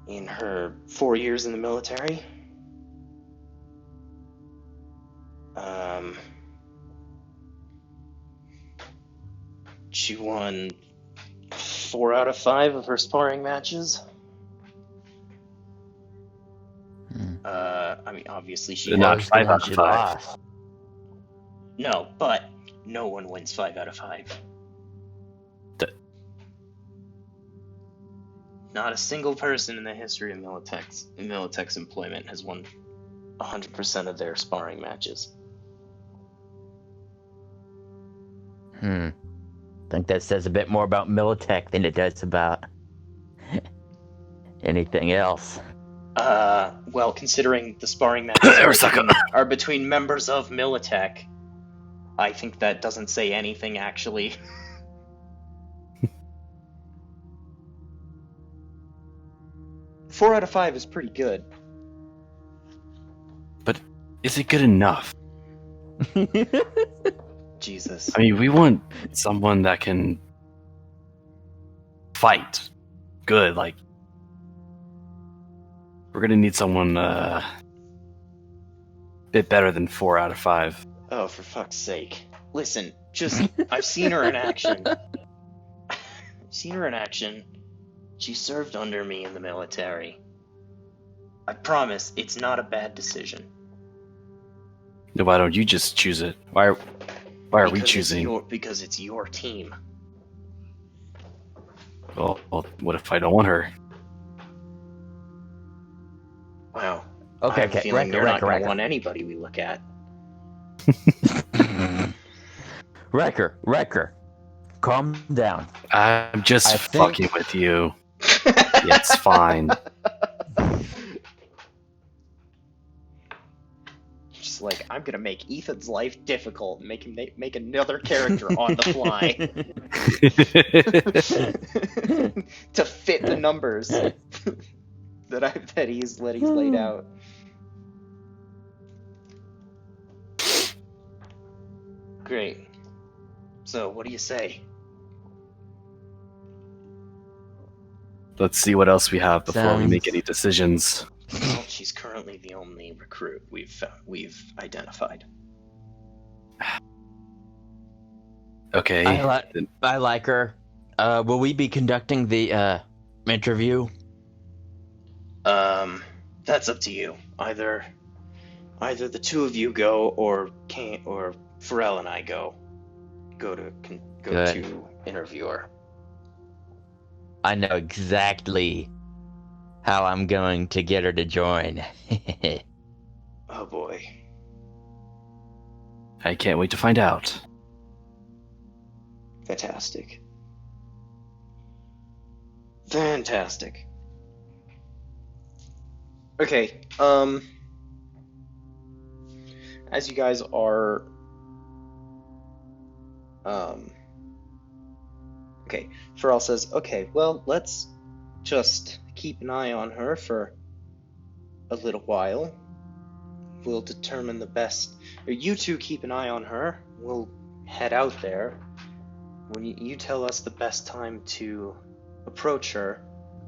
in her 4 years in the military. She won 4 out of 5 of her sparring matches. I mean, obviously she Not lost. 5 out of She 5. lost. No, but no one wins 5 out of 5. Not a single person in the history of Militech's employment has won 100% of their sparring matches. I think that says a bit more about Militech than it does about anything else. Well, considering the sparring matches are between members of Militech, I think that doesn't say anything, actually. Four out of 5 is pretty good. is it good enough? Jesus. I mean, we want someone that can fight good. Like, we're gonna need someone a bit better than 4 out of 5. Oh, for fuck's sake. Listen, just, I've seen her in action. She served under me in the military. I promise, it's not a bad decision. No, why don't you just choose it? Why are we choosing? Because it's your team. Well, what if I don't want her? Wow. Okay, I have a feeling Ryker, you're not going Ryker. to want anybody we look at. Ryker, calm down. I'm just I think- fucking with you. It's fine. Just like, I'm gonna make Ethan's life difficult and make him make another character on the fly to fit the numbers that he's laid out. Great. So, what do you say? Let's see what else we have before we make Sounds- any decisions. Well, she's currently the only recruit we've identified. Okay. I like her. Will we be conducting the interview? That's up to you. Either the two of you go, or Pharrell and I go to Good. interview her. I know exactly how I'm going to get her to join. Oh boy. I can't wait to find out. Fantastic. Okay, as you guys are, okay, Pharrell says, okay, well, let's just keep an eye on her for a little while. We'll determine the best, or you two keep an eye on her. We'll head out there. When you tell us the best time to approach her,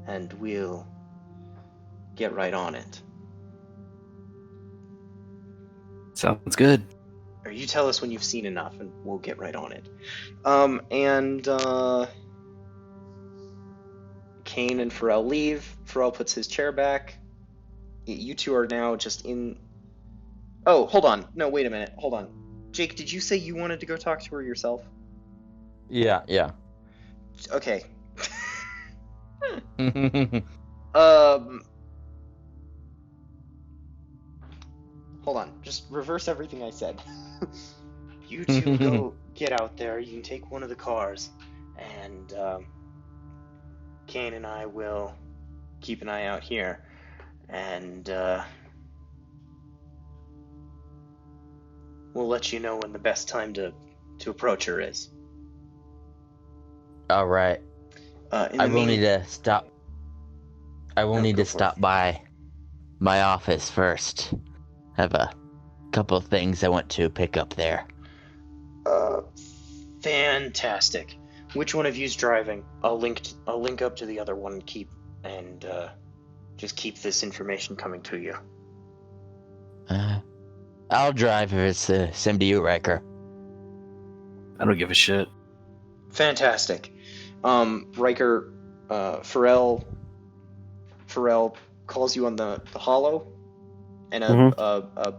and we'll get right on it. Sounds good. Or you tell us when you've seen enough, and we'll get right on it. Kane and Pharrell leave. Pharrell puts his chair back. You two are now just in... Oh, hold on. No, wait a minute. Hold on. Jake, did you say you wanted to go talk to her yourself? Yeah. Okay. Hold on. Just reverse everything I said. You two go get out there. You can take one of the cars, and Kane and I will keep an eye out here, and we'll let you know when the best time to approach her is. All right. I will need to stop. I will need go to for stop by my office first. I have a couple of things I want to pick up there. Fantastic. Which one of you's driving? I'll link up to the other one and just keep this information coming to you. I'll drive if it's the same to you, Ryker. I don't give a shit. Fantastic. Ryker, Pharrell calls you on the hollow, and a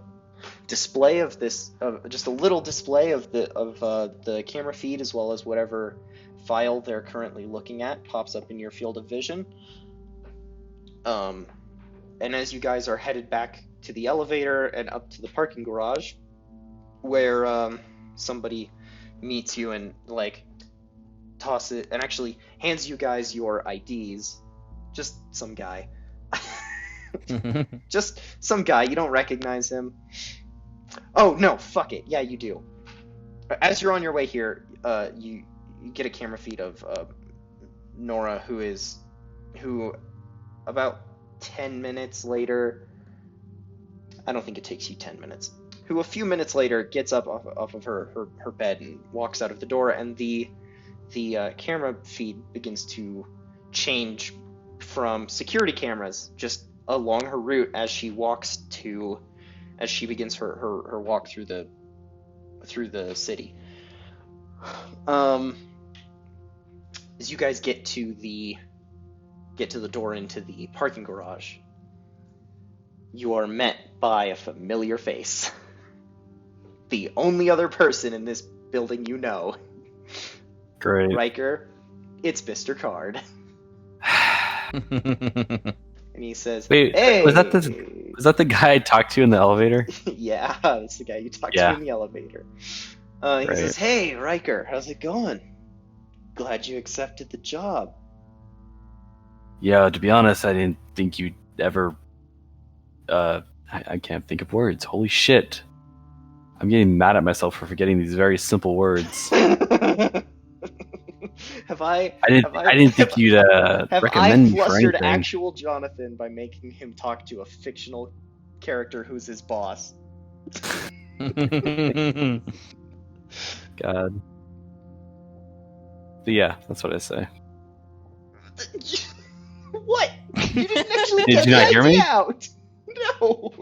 display of this, just a little display of the camera feed as well as whatever file they're currently looking at pops up in your field of vision. And as you guys are headed back to the elevator and up to the parking garage, where somebody meets you and toss it and actually hands you guys your IDs. Just some guy. Just some guy. You don't recognize him. Oh no, fuck it. Yeah, you do. As you're on your way here, you get a camera feed of Nora, who about 10 minutes later I don't think it takes you 10 minutes. Who a few minutes later gets up off of her bed and walks out of the door, and the camera feed begins to change from security cameras just along her route as she begins her walk through the city. As you guys get to the door into the parking garage, you are met by a familiar face. The only other person in this building you know. Great. Ryker, it's Mr. Card. And he says, Wait, "Hey!" was that the guy I talked to in the elevator? Yeah, that's the guy you talked to in the elevator. He Right. says, "Hey, Ryker, how's it going? Glad you accepted the job." Yeah, to be honest, I didn't think you'd ever. I can't think of words. Holy shit! I'm getting mad at myself for forgetting these very simple words. I didn't think you'd recommend me for Have I flustered anything. actual Jonathan by making him talk to a fictional character who's his boss? God. But yeah, that's what I say. What? You didn't actually Did get you the not hear idea me? out. No.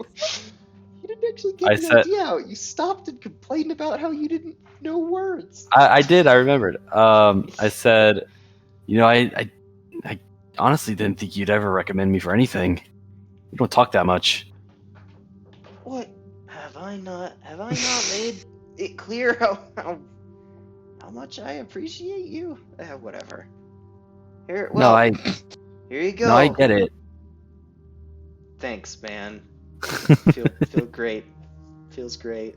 You didn't actually get I the said- idea out. You stopped and complained about how you didn't know words. I did. I remembered. I said, I honestly didn't think you'd ever recommend me for anything. You don't talk that much. What? Have I not made it clear how much I appreciate you? Whatever. Here you go. No, I get it. Thanks, man. Feel great. Feels great.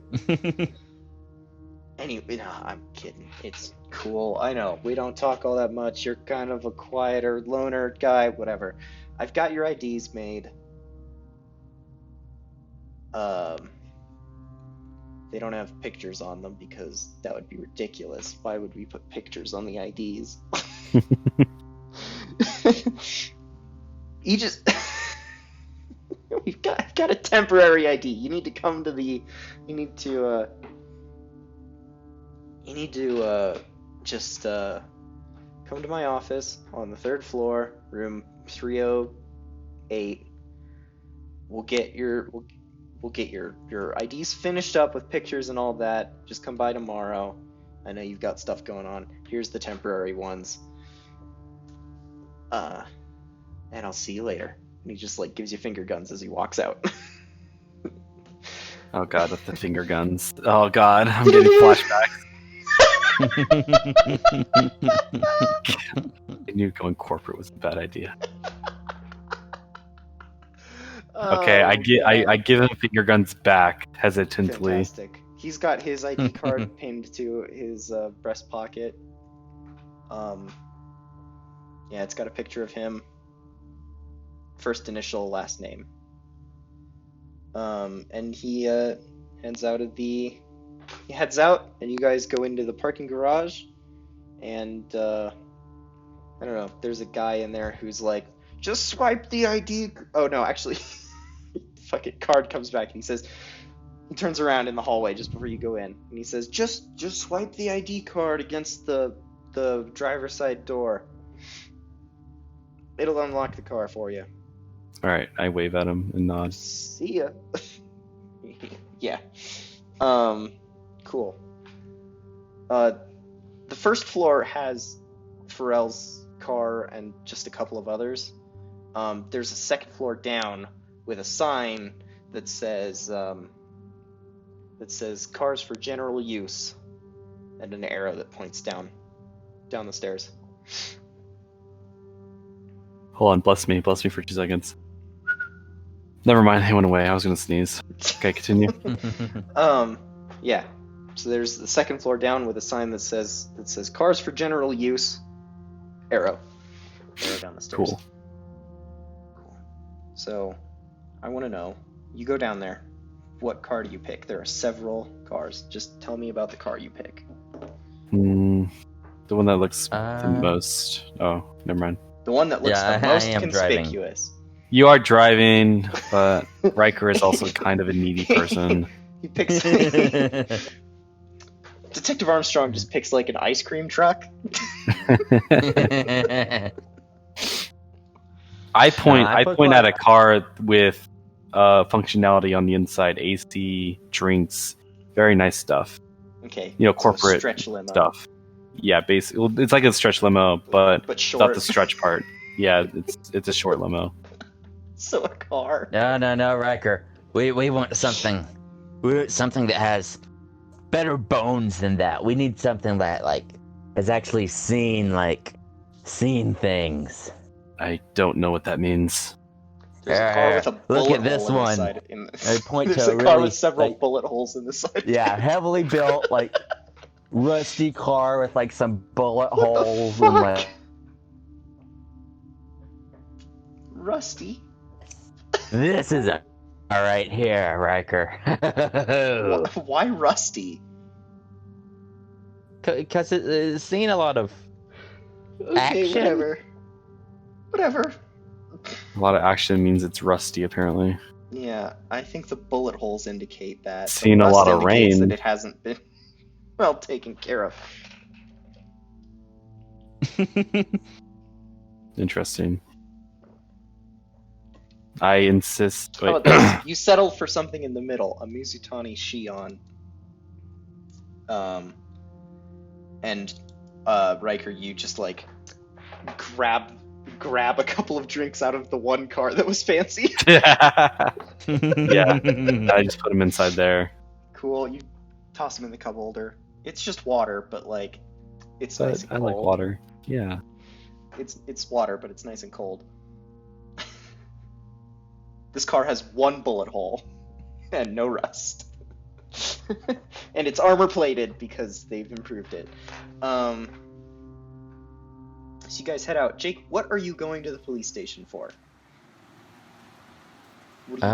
Anyway, no, I'm kidding. It's cool. I know we don't talk all that much. You're kind of a quieter loner guy. Whatever. I've got your IDs made. They don't have pictures on them because that would be ridiculous. Why would we put pictures on the IDs? You just I've got a temporary ID. You need to come to the just come to my office on the 3rd floor, room 308. We'll get your IDs finished up with pictures and all that. Just come by tomorrow. I know you've got stuff going on. Here's the temporary ones. And I'll see you later. And he just gives you finger guns as he walks out. Oh god, with the finger guns. Oh god, I'm getting flashbacks. I knew going corporate was a bad idea. Okay, I give him finger guns back hesitantly. Fantastic. He's got his ID card pinned to his breast pocket. Yeah, it's got a picture of him. First initial, last name. And he heads out, and you guys go into the parking garage, and I don't know. There's a guy in there who's like, "Just swipe the ID." Oh no, actually, fucking card comes back, and he says, he turns around in the hallway just before you go in, and he says, "Just swipe the ID card against the driver's side door. It'll unlock the car for you." Alright, I wave at him and nod. See ya. Yeah. Cool. The first floor has Pharrell's car and just a couple of others. There's a second floor down with a sign that says cars for general use, and an arrow that points down the stairs. Hold on, bless me for 2 seconds. Never mind, he went away. I was gonna sneeze. Okay, continue. Yeah. So there's the second floor down with a sign that says cars for general use. Arrow down the stairs. Cool. So, I want to know. You go down there. What car do you pick? There are several cars. Just tell me about the car you pick. The one that looks the most. Oh, never mind. The one that looks Yeah, the I most am conspicuous. You are driving, but Ryker is also kind of a needy person. He picks. Detective Armstrong just picks like an ice cream truck. I point at a car with functionality on the inside, AC, drinks, very nice stuff. Okay. You know, so corporate stretch limo. stuff. Yeah, basically, it's like a stretch limo, but short. not the stretch part. Yeah, it's a short limo. So a car. No, Ryker. We want something. We want something that has better bones than that. We need something that like has actually seen things. I don't know what that means. There's a car with a bullet Look at this hole one. in the side. I point There's to a car really, with several like, bullet holes in the side. yeah, heavily built, like rusty car with like some bullet What the holes fuck? and like. Rusty. This is a all right here, Ryker. Why rusty? Because it's seen a lot of Okay, action. Whatever. A lot of action means it's rusty, apparently. Yeah, I think the bullet holes indicate that. The Seen a rust lot of indicates rain. That it hasn't been well taken care of. Interesting. I insist. How Wait. about this? You settle for something in the middle, a Mizutani Shion. And Ryker, you just like grab a couple of drinks out of the one car that was fancy. Yeah, I just put them inside there. Cool. You toss them in the cup holder. It's just water, but like it's nice and I cold. like water. Yeah. It's water, but it's nice and cold. This car has one bullet hole and no rust. And it's armor plated because they've improved it. So you guys head out. Jake, what are you going to the police station for? What do you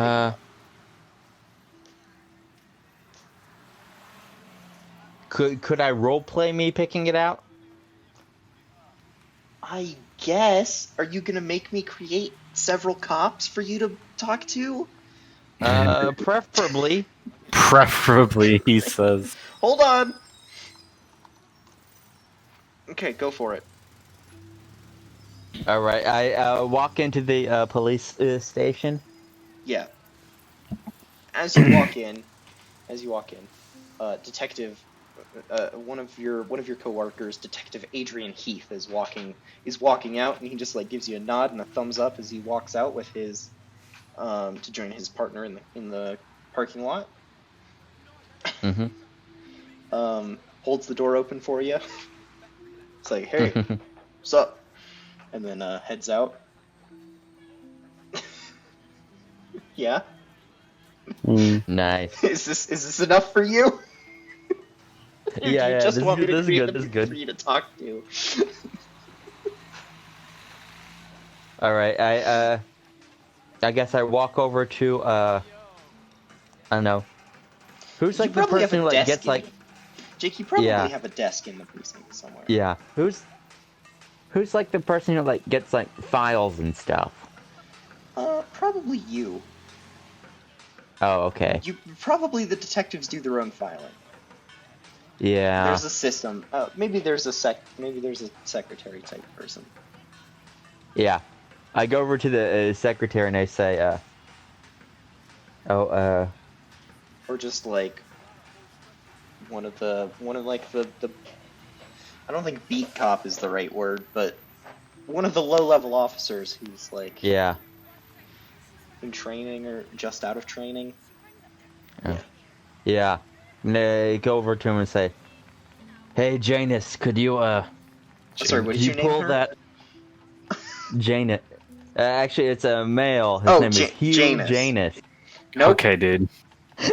think? Could I roleplay me picking it out? I guess. Are you gonna make me create several cops for you to talk to? Preferably. Preferably, he says. Hold on. Okay, go for it. All right, I walk into the police station. Yeah. As you walk in, detective, one of your coworkers, Detective Adrian Heath, is walking out, and he just like gives you a nod and a thumbs up as he walks out with his to join his partner in the parking lot. Mm-hmm. Holds the door open for you. It's like, hey, what's up? And then heads out. Yeah. Nice. Is this enough for you? Or do you just want me to create the people for you to talk to? All right, I guess I walk over to I don't know. Who's like You the probably have person a who like desk gets in like Jake, you probably Yeah. have a desk in the precinct somewhere. yeah. Who's like the person who like gets like files and stuff? Probably you. Oh, okay. Probably the detectives do their own filing. Yeah. There's a system. Maybe there's a secretary type person. Yeah. I go over to the secretary and I say, Or just like one of the I don't think beat cop is the right word, but one of the low-level officers who's like yeah. in training or just out of training. Yeah. And I go over to him and say, "Hey, Janus, could you Sorry, what could did you you name pull her? that?" Janus. Actually, it's a male. His Oh, name is Hugh Janus. Janus. Nope. Okay, dude.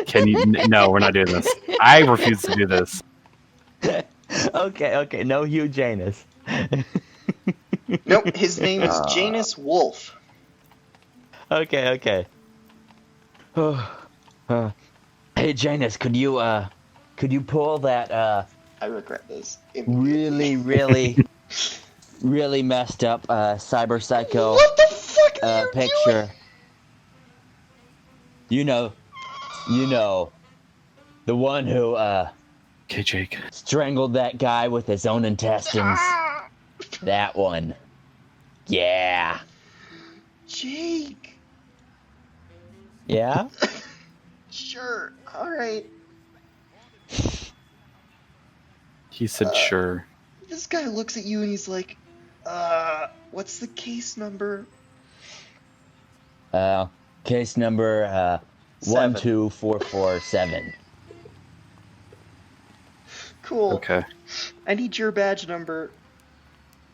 Can you? No, we're not doing this. I refuse to do this. Okay. No Hugh Janus. Nope. His name is Janus Wolf. Okay. Hey, Janus, could you pull that I regret this. really messed up cyber psycho? What the fuck picture. You know, the one who Okay, Jake. strangled that guy with his own intestines. That one. Yeah. Jake. Yeah? Sure. All right. He said sure. This guy looks at you and he's like, what's the case number? Case number 7. 12447. Cool. Okay. I need your badge number.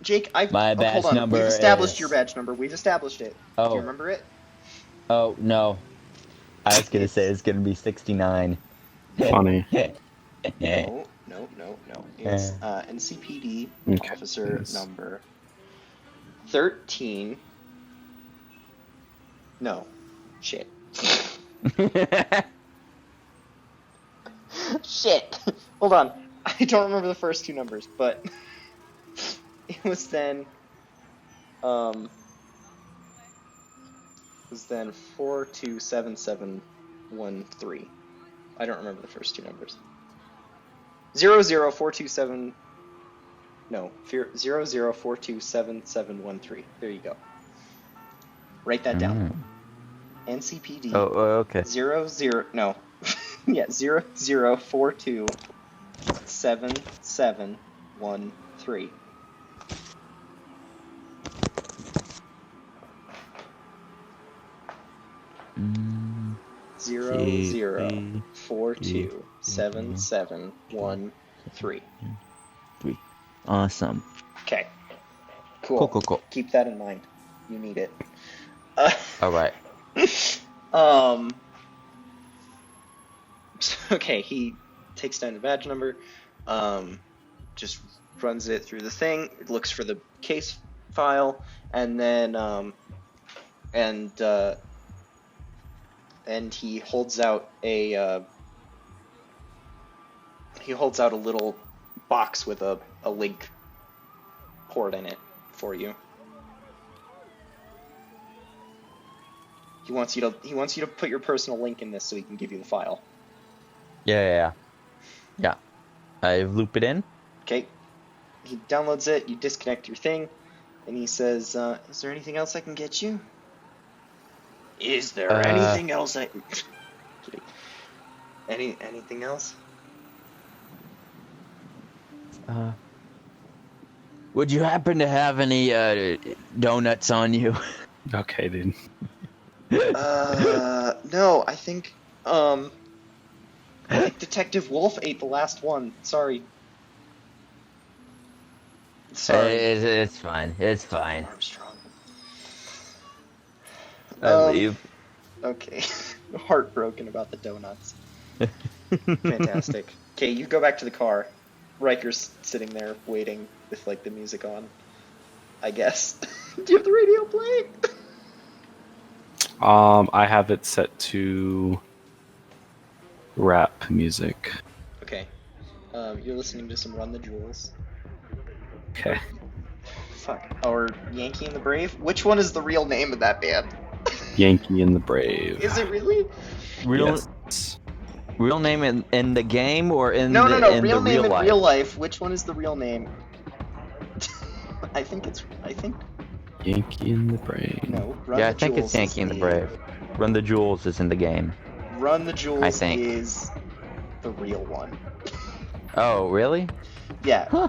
Jake, My badge hold on. number We've established is- your badge number. We've established it. Do Oh. you remember it? Oh, no. I was gonna say it's gonna be 69. Funny. No. It's NCPD Okay. officer Yes. number 13. No. Shit. Shit. Hold on. I don't remember the first two numbers, but it was then 427713. I don't remember the first two numbers. 00427. No, 004277713. There you go. Write that down. NCPD. Oh, okay. 00. No. Yeah, 00427713. Mm, 00427713. awesome. Okay. Cool. Cool. Keep that in mind. You need it. Alright. Okay, he takes down the badge number, just runs it through the thing, looks for the case file, and then and he holds out a little box with a link port in it for you. He wants you to put your personal link in this so he can give you the file. Yeah. I loop it in. Okay. He downloads it, you disconnect your thing, and he says, is there anything else I can get you? Is there anything else I... Kidding. Anything else? Would you happen to have any donuts on you? Okay, dude. No, I think Detective Wolf ate the last one. Sorry. It's fine. Armstrong. I leave. Okay. Heartbroken about the donuts. Fantastic. Okay, you go back to the car. Riker's sitting there waiting with like the music on, I guess. Do you have the radio playing? I have it set to rap music. Okay. You're listening to some Run the Jewels. Okay. Fuck. Or Yankee and the Brave? Which one is the real name of that band? Yankee and the Brave. Is it really? Yes. Real name in the game or in No. in Real the name real in life? real life. Which one is the real name? I think. Yankee and the Brave. No. Run Yeah, I the think Jewels it's Yankee is and the Brave. Run the Jewels is in the game. Run the Jewels I think. is the real one. Oh, really? Yeah. Huh.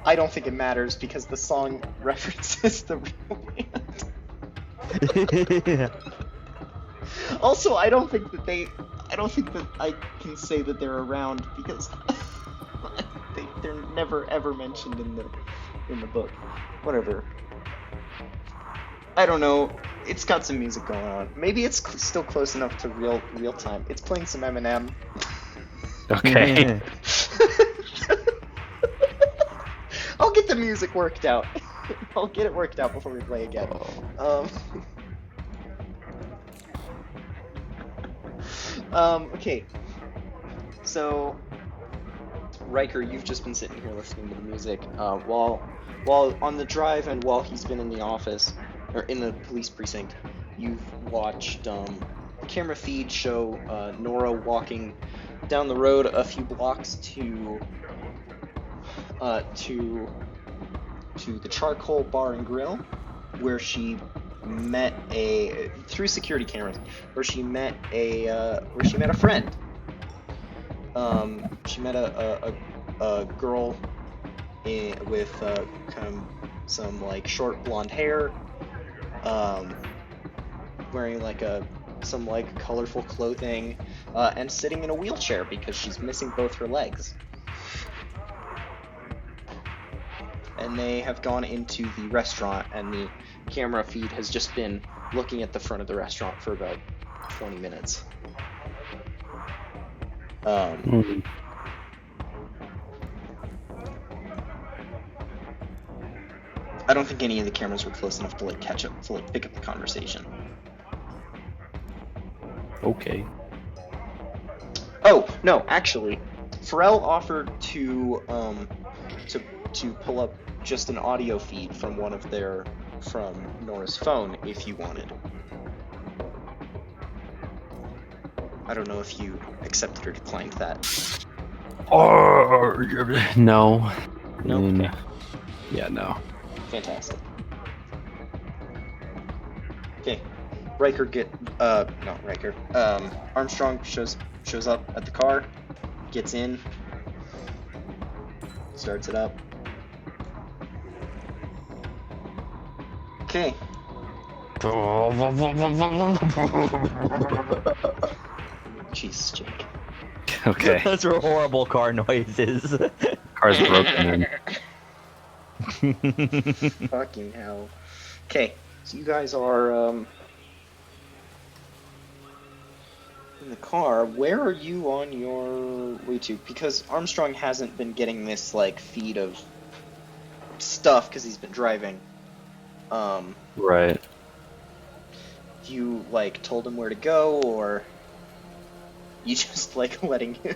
I don't think it matters because the song references the real band. Also, I don't think that I can say that they're around because they're never ever mentioned in the book. Whatever. I don't know. It's got some music going on. Maybe it's still close enough to real time. It's playing some Eminem. Okay. I'll get the music worked out. I'll get it worked out before we play again. Okay. So, Ryker, you've just been sitting here listening to the music while on the drive and while he's been in the office. or in the police precinct, you've watched the camera feed show Nora walking down the road a few blocks to the charcoal bar and grill, where she met through security cameras, where she met a friend. She met a girl with kind of some like short blonde hair, wearing like some like colorful clothing, and sitting in a wheelchair because she's missing both her legs. And they have gone into the restaurant, and the camera feed has just been looking at the front of the restaurant for about 20 minutes. I don't think any of the cameras were close enough to like catch up, to like pick up the conversation. Okay. Oh no, actually, Pharrell offered to pull up just an audio feed from from Nora's phone if you wanted. I don't know if you accepted or declined that. No. No. Okay. Yeah, no. Fantastic. Okay. Armstrong shows up at the car, gets in, starts it up. Okay. Jesus, Jake. Okay. Those were horrible car noises. Car's broken then. Fucking hell. Okay, so you guys are in the car. Where are you on your way to? Because Armstrong hasn't been getting this like feed of stuff because he's been driving. Right. You like told him where to go, or you just like letting him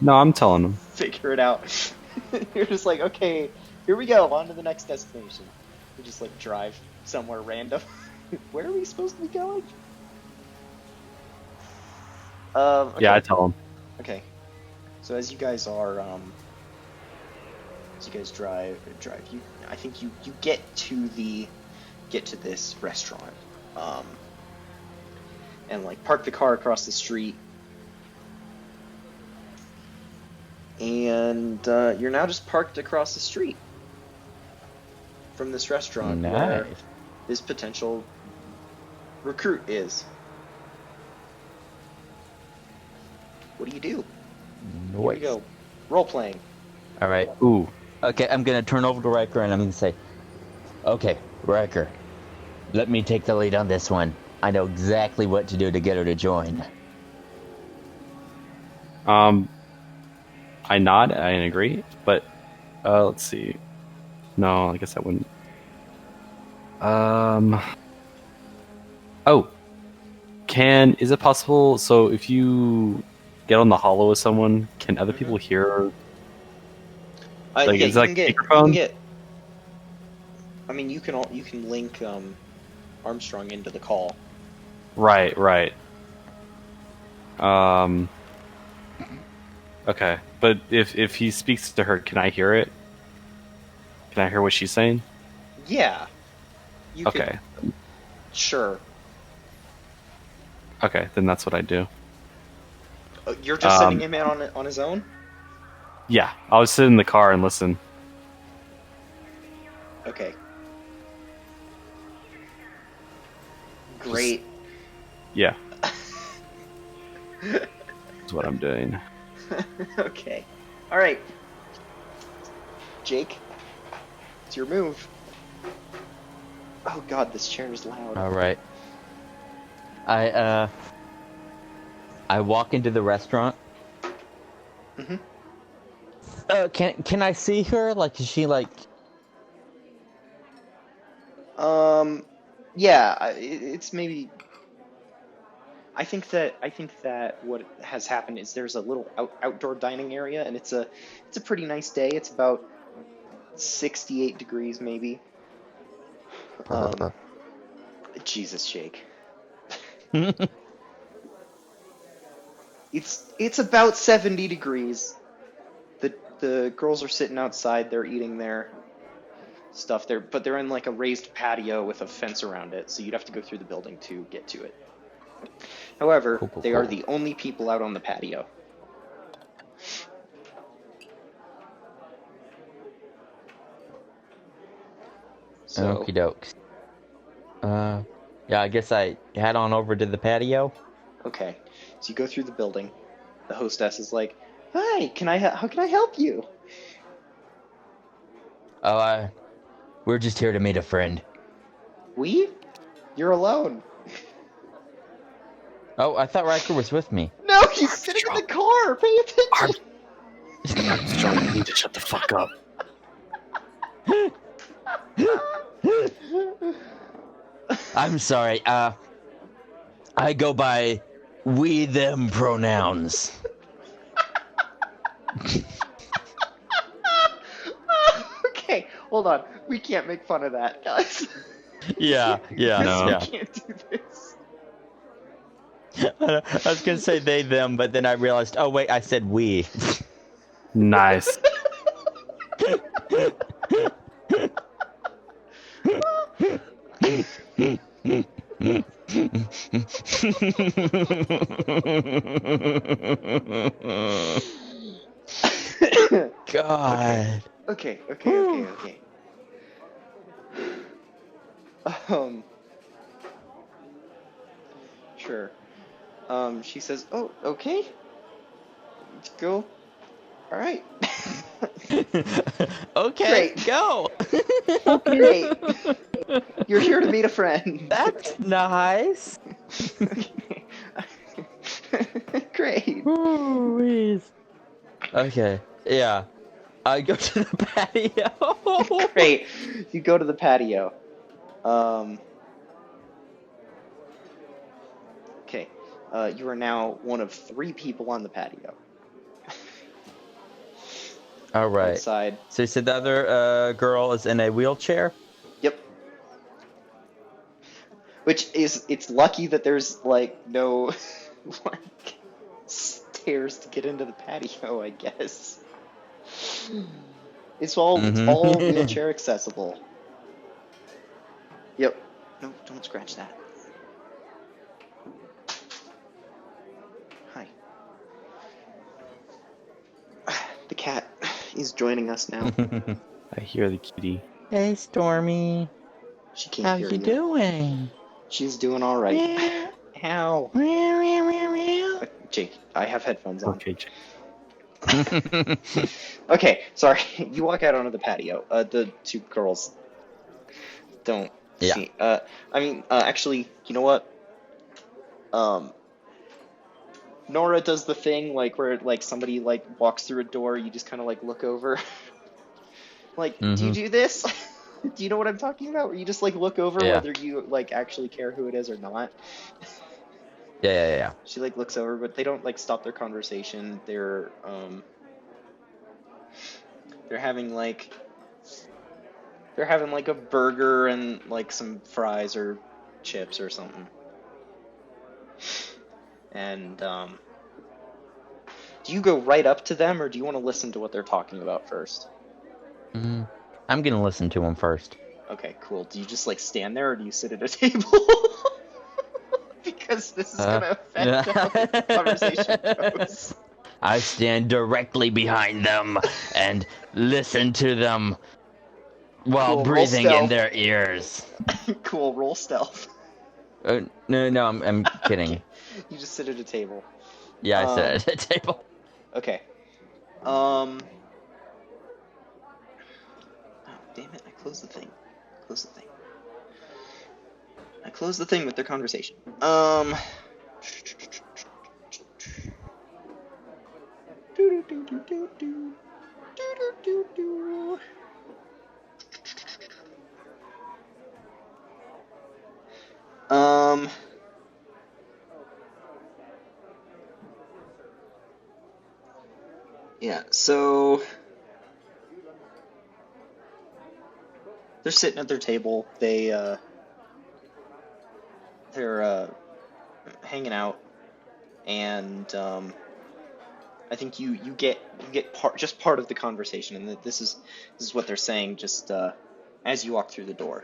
No, I'm telling him. figure it out? You're just like, okay, here we go, on to the next destination. You just like drive somewhere random. Where are we supposed to be going? Okay. Yeah, I tell him. Okay. So as you guys are, drive, I think you get to this restaurant, and like park the car across the street, and you're now just parked across the street from this restaurant where Nice. this potential recruit is. What do you do? Here we go. Role playing. All right. Ooh. Okay, I'm gonna turn over to Ryker and I'm gonna say, "Okay, Ryker, let me take the lead on this one. I know exactly what to do to get her to join." I nod. I agree. But let's see. No, I guess I wouldn't. Oh. Is it possible? So if you get on the hollow with someone, can other people hear? Like, Yeah, is that like a speakerphone? I mean, you can link Armstrong into the call. Right. Okay, but if he speaks to her, can I hear it? Can I hear what she's saying? Yeah. You Okay. Could, sure. Okay, then that's what I do. You're just sending him in on his own? Yeah, I'll sit in the car and listen. Okay. Great. Yeah. That's what I'm doing. Okay. Alright. Jake, it's your move. Oh god, this chair is loud. All right. I walk into the restaurant. Mhm. Can I see her? Like, is she like? Yeah, it's maybe. I think that what has happened is there's a little outdoor dining area, and it's a pretty nice day. It's about 68 degrees maybe. Jesus, Jake. It's about 70 degrees. The girls are sitting outside. They're eating their stuff there, but they're in like a raised patio with a fence around it, so you'd have to go through the building to get to it. However, Cool, they are the only people out on the patio. So, Okie dokes. Yeah, I guess I head on over to the patio. okay, so you go through the building. The hostess is like, "Hi, how can I help you?" Oh, we're just here to meet a friend. We? You're alone. Oh, I thought Ryker was with me. No, he's sitting in the car. Pay attention. Armstrong, you need to shut the fuck up. I'm sorry. I go by we them pronouns. Okay, hold on. We can't make fun of that, guys. Yeah. We Yeah. can't do this. I was gonna say they them, but then I realized, oh wait, I said we. Nice. God. Okay. Sure. She says, "Oh, okay. Let's go. All right." Okay, Great. go. Great. You're here to meet a friend. That's nice. Okay. Great. Ooh-wees. Okay, yeah. I go to the patio. Great. You go to the patio. Okay. You are now one of 3 people on the patio. All right. Outside. So you said the other girl is in a wheelchair? Yep. It's lucky that there's like no like stairs to get into the patio, I guess. It's all wheelchair accessible. Yep. No, don't scratch that. Hi. The cat is joining us now. I hear the kitty. Hey, Stormy. She can't How hear you doing? She's doing all right. Yeah. Ow. Meow, meow, meow, meow. Jake, I have headphones on. Okay, Jake. Okay, sorry. You walk out onto the patio. The 2 girls don't see. Actually, you know what? Nora does the thing like where like somebody like walks through a door, you just kind of like look over. Like, do you do this? Do you know what I'm talking about? Where you just like look over whether you like actually care who it is or not. Yeah. She like looks over, but they don't like stop their conversation. They're having like a burger and like some fries or chips or something. And do you go right up to them or do you want to listen to what they're talking about first? I'm gonna listen to him first. Okay, cool. Do you just like stand there or do you sit at a table? Because this is gonna affect how the conversation goes. I stand directly behind them and listen to them while Cool, roll breathing in stealth. their ears. Cool, roll stealth. No, I'm kidding. Okay. You just sit at a table. Yeah, I said at a table. Okay. Oh, damn it, I closed the thing. I closed the thing with their conversation. Yeah, so they're sitting at their table. They they're hanging out, and I think you get part of the conversation, and this is what they're saying just as you walk through the door.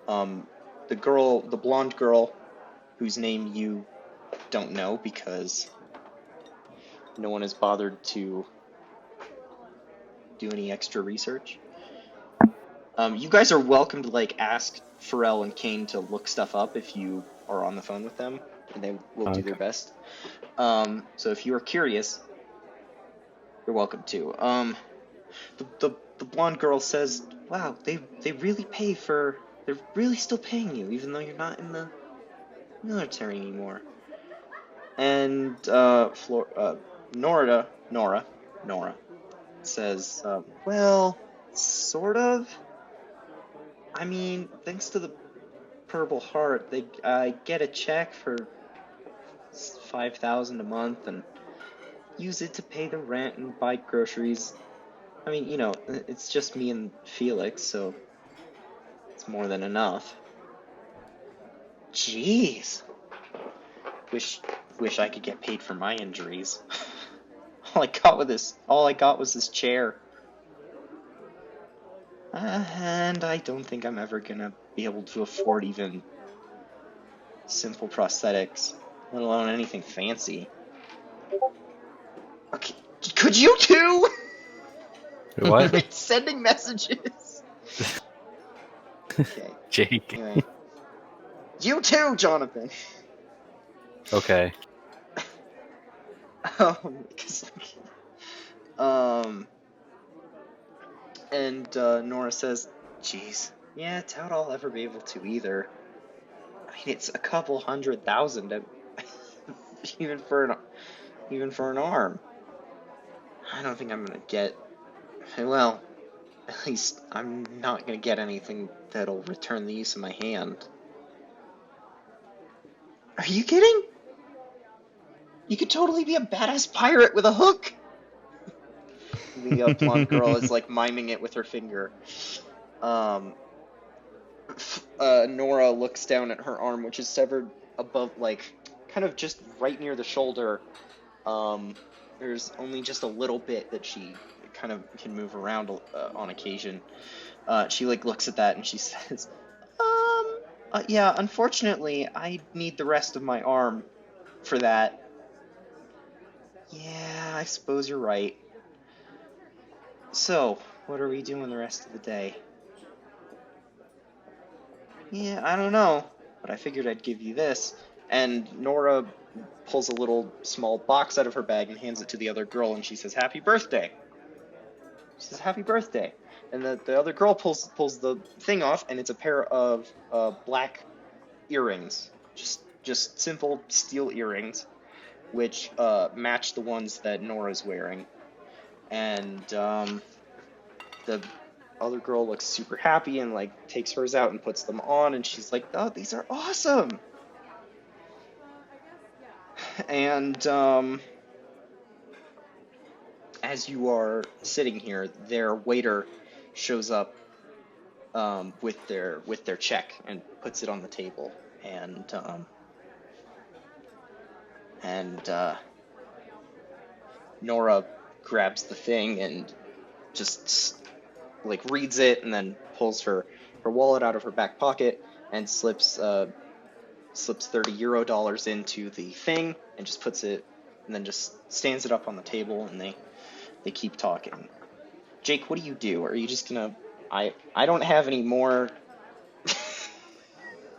The blonde girl, whose name you don't know because no one has bothered to do any extra research. You guys are welcome to like ask Pharrell and Kane to look stuff up if you are on the phone with them, and they will do their best. So if you are curious, you're welcome to. The blonde girl says, "Wow, they really pay for. They're really still paying you, even though you're not in the military anymore." And Nora says, "Well, sort of. I mean, thanks to the Purple Heart, I get a check for $5,000 a month and use it to pay the rent and buy groceries. I mean, you know, it's just me and Felix, so it's more than enough." Jeez. Wish I could get paid for my injuries. All I got was this chair. And I don't think I'm ever gonna be able to afford even simple prosthetics, let alone anything fancy. Okay, could you two? What? Sending messages. Okay. Jake. Anyway. You too, Jonathan. Okay. And Nora says, "Geez, yeah, doubt I'll ever be able to either. I mean, it's a couple $100,000 even for an arm. I don't think I'm gonna get. Well, at least I'm not gonna get anything that'll return the use of my hand." Are you kidding? You could totally be a badass pirate with a hook. The blonde girl is like miming it with her finger. Nora looks down at her arm, which is severed above, like, kind of just right near the shoulder. There's only just a little bit that she kind of can move around on occasion. She like looks at that and she says, yeah, unfortunately, I need the rest of my arm for that." Yeah, I suppose you're right. So, what are we doing the rest of the day? Yeah, I don't know, but I figured I'd give you this. And Nora pulls a little small box out of her bag and hands it to the other girl, and she says, "Happy birthday." She says, "Happy birthday." And the other girl pulls the thing off, and it's a pair of black earrings. Just simple steel earrings, which match the ones that Nora's wearing. And the other girl looks super happy and like takes hers out and puts them on, and she's like, "Oh, these are awesome." And as you are sitting here, their waiter shows up with their check and puts it on the table, and Nora grabs the thing and just like reads it, and then pulls her wallet out of her back pocket and slips $30 into the thing and just puts it, and then just stands it up on the table, and they keep talking. Jake, what do you do? Are you just gonna... I don't have any more...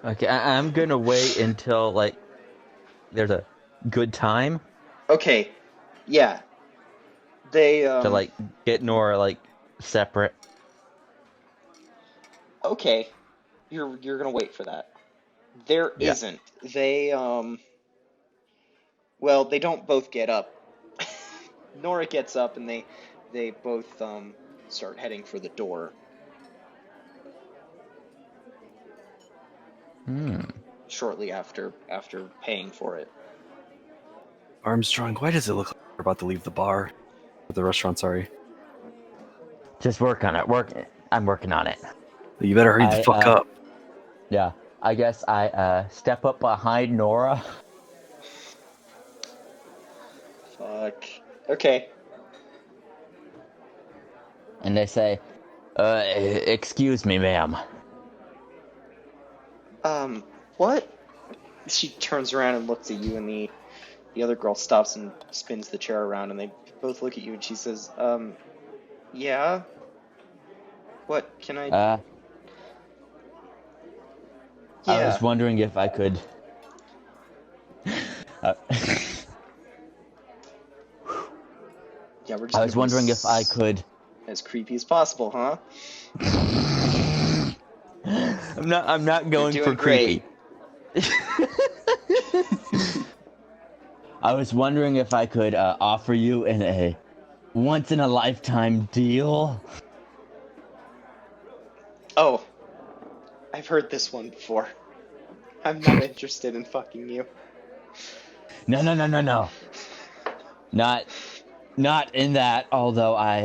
Okay, I'm gonna wait until, like, there's a good time. Okay, yeah. They, to, like, get Nora, like, separate. Okay. You're gonna wait for that. There isn't. They, well, they don't both get up. Nora gets up, and they both, start heading for the door. Shortly after paying for it. Armstrong, why does it look like we're about to leave the bar? Or the restaurant, sorry. Just work on it. I'm working on it. You better hurry the fuck up. Yeah. I guess I step up behind Nora. Fuck. Okay. And they say, excuse me, ma'am. What? She turns around and looks at you, and the other girl stops and spins the chair around, and they both look at you, and she says, yeah? What, can I... I yeah. was wondering if I could... Yeah, we're just I was wondering if I could... As creepy as possible, huh? I'm not going You're for doing great. creepy. I was wondering if I could offer you a once-in-a-lifetime deal. Oh. I've heard this one before. I'm not interested in fucking you. No. Not in that, although I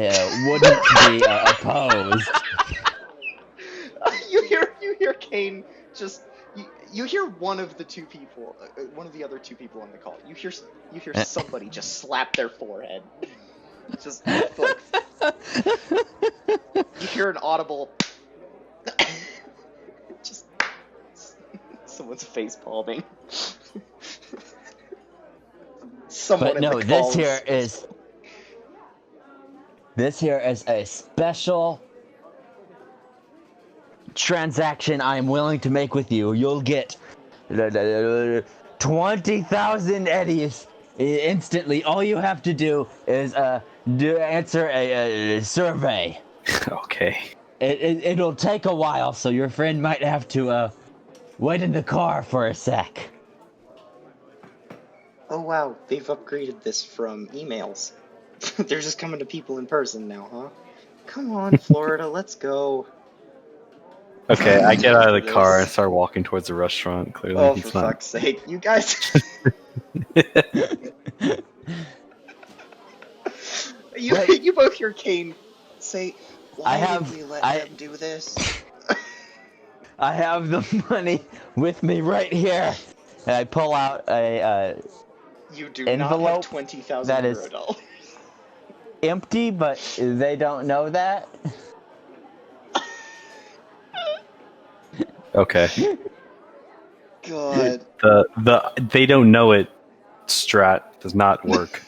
wouldn't be opposed. You hear Kane just... You hear one of the two people, one of the other two people on the call. You hear somebody just slap their forehead. Just look. You hear an audible. Just someone's face palming. Someone. But no, in the call this here is a special transaction I'm willing to make with you. You'll get 20,000 eddies instantly. All you have to do is answer a survey. Okay. It'll take a while, so your friend might have to wait in the car for a sec. Oh wow, they've upgraded this from emails. They're just coming to people in person now, huh? Come on, Florida, let's go. Okay, I get out of the car and start walking towards the restaurant. Clearly, Oh, he's for not. fuck's sake, you guys. You both hear Kane say, "Why did we let them do this?" I have the money with me right here, and I pull out a You do envelope not have 20,000 that euro is dollars. empty, but they don't know that. Okay. God. The they don't know it strat does not work.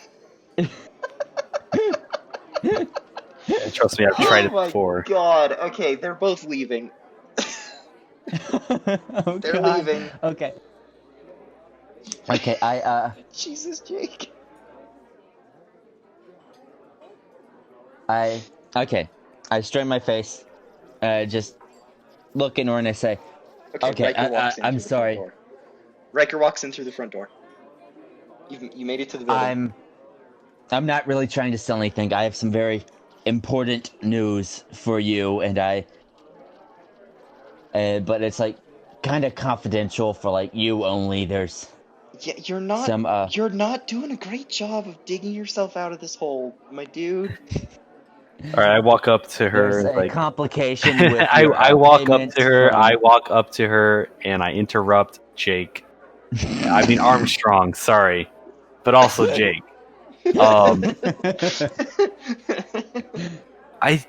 Trust me, I've tried it before. Oh my god. Okay, they're both leaving. Oh, They're God. leaving. Okay. Okay, Jesus, Jake. I strain my face, just look in her and I say, okay, Ryker walks in I'm through the sorry. front door. Ryker walks in through the front door. You made it to the building. I'm not really trying to sell anything. I have some very important news for you, and but it's like kind of confidential for like you only. There's you're not you're not doing a great job of digging yourself out of this hole, my dude. All right, I walk up to her. There's and a complication with your, I walk up payments to her. from- I walk up to her and I interrupt Jake. I mean Armstrong. Sorry, but also Jake. I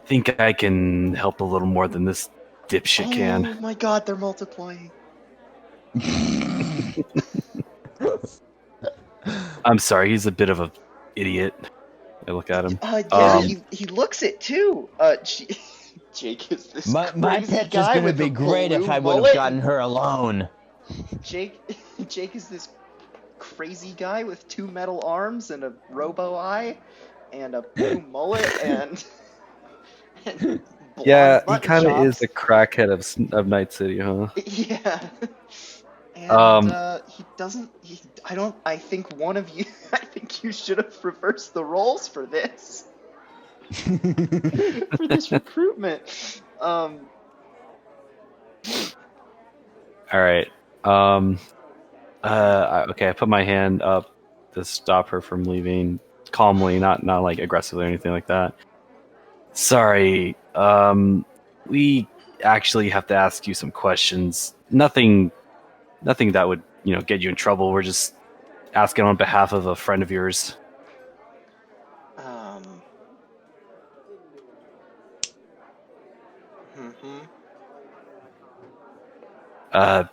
think I can help a little more than this dipshit can. Oh my god, they're multiplying. I'm sorry, he's a bit of a idiot. I look at him. He looks it too. Jake is this my crazy pitch is guy gonna with be a great if blue I would have mullet. gotten her alone. Jake is this crazy guy with two metal arms and a robo eye and a blue mullet and Yeah, he blonde kind of chops. is the crackhead of Night City, huh? Yeah. And he doesn't. I think one of you. I think you should have reversed the roles for this. For this recruitment. All right. Okay, I put my hand up to stop her from leaving calmly, not like aggressively or anything like that. Sorry. We actually have to ask you some questions. Nothing that would, get you in trouble. We're just asking on behalf of a friend of yours.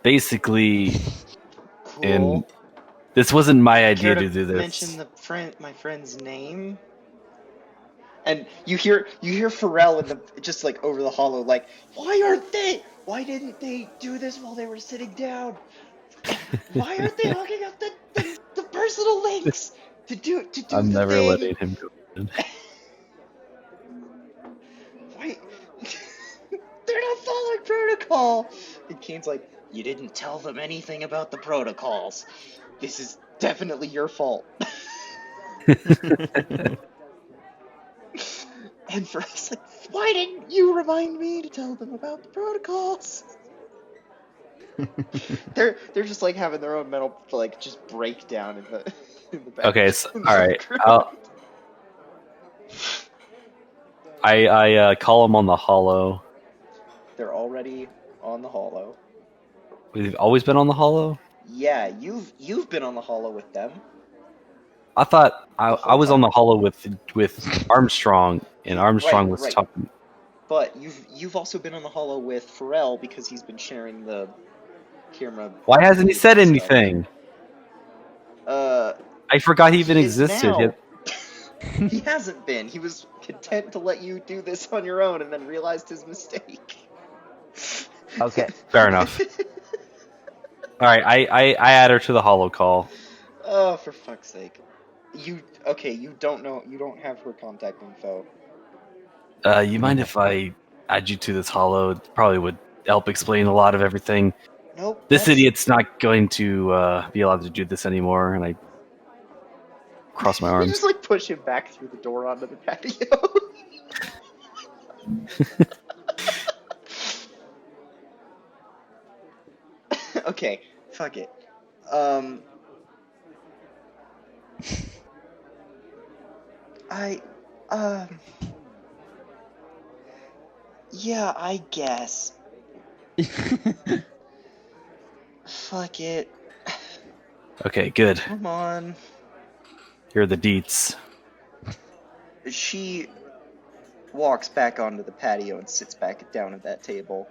Basically, Cool. and this wasn't my idea Care to do this. Mention my friend's name. And you hear Pharrell just like over the hollow, like, why didn't they do this while they were sitting down? Why aren't they hooking up the personal links to do I'm the never thing? letting him go in. Why? They're not following protocol. And Kane's like, you didn't tell them anything about the protocols. This is definitely your fault. And Frank's like, why didn't you remind me to tell them about the protocols? They're just like having their own mental like just breakdown in the back. Okay, so, all right. I call him on the hollow. They're already on the hollow. We've always been on the hollow? Yeah, you've been on the hollow with them. I thought I was on the hollow with Armstrong, and Armstrong was Right. talking. But you've also been on the hollow with Pharrell because he's been sharing the camera. Why hasn't he said anything? I forgot he even existed. Now. He hasn't been. He was content to let you do this on your own and then realized his mistake. Okay. Fair enough. All right, I add her to the hollow call. Oh, for fuck's sake. You don't have her contact info. You mind if I add you to this hollow? It probably would help explain a lot of everything. Nope. This idiot's not going to be allowed to do this anymore, and I cross my You arms. just like push him back through the door onto the patio. Okay, fuck it. Yeah, I guess. Fuck it. Okay, good. Come on. Here are the deets. She walks back onto the patio and sits back down at that table.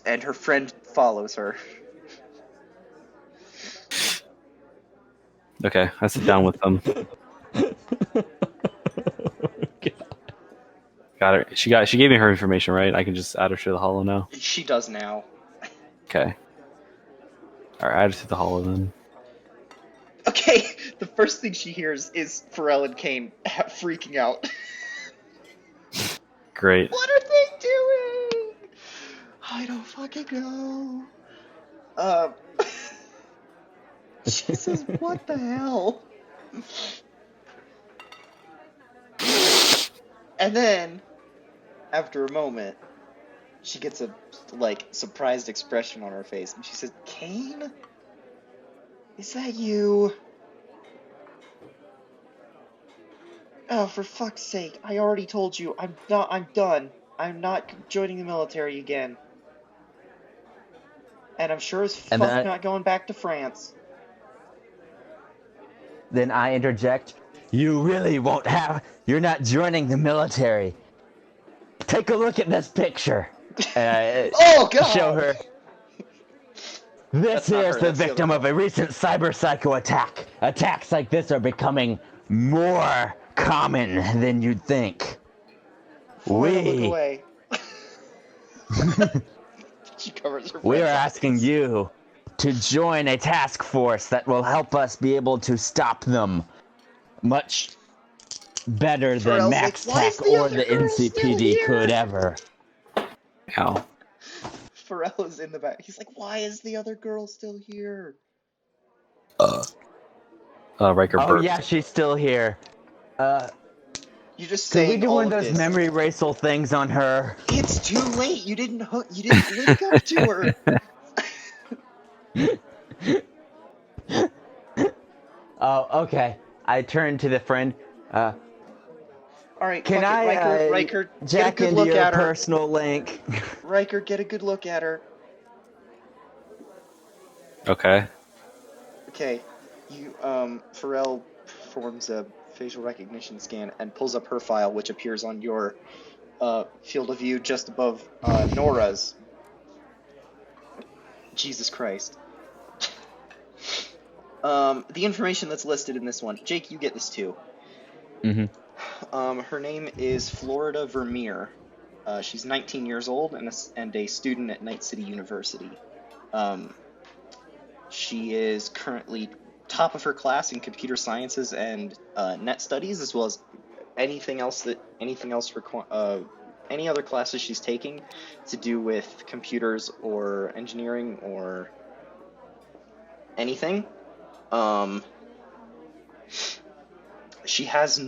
And her friend follows her. Okay, I sit down with them. Got her. She gave me her information, right? I can just add her to the hollow now. She does now. Okay. All right, add her to the hollow then. Okay, the first thing she hears is Pharrell and Kane freaking out. Great. What are they doing? I don't fucking know. She says, what the hell? And then, after a moment, she gets a, surprised expression on her face, and she says, Kane? Is that you? Oh, for fuck's sake, I already told you, I'm done. I'm not joining the military again. And I'm sure as fuck not going back to France. Then I interject, you really won't have... You're not joining the military. Take a look at this picture. Oh, God! Show her. This here's the victim of a recent cyber-psycho attack. Attacks like this are becoming more common than you'd think. Look away. She covers her We are eyes. asking you to join a task force that will help us be able to stop them much better than Pharrell's Max like, "Why is Tech the or other the girl still NCPD here?" could ever. Ow. Pharrell is in the back. He's like, why is the other girl still here? Riker Oh burped. yeah, she's still here. You just Could we saying do all one of of those this. memory erasal things on her? It's too late. You didn't link up to her. Oh, okay. I turned to the friend. All right, Can fuck it. I Ryker, get a jack good into look your at her. personal link? Ryker, get a good look at her. Okay. Okay, Pharrell performs a facial recognition scan and pulls up her file, which appears on your field of view just above Nora's. Jesus Christ. The information that's listed in this one, Jake, you get this too. Mm-hmm. Her name is Florida Vermeer. She's 19 years old and a student at Night City University. She is currently top of her class in computer sciences and net studies, as well as any other classes she's taking to do with computers or engineering or anything. She has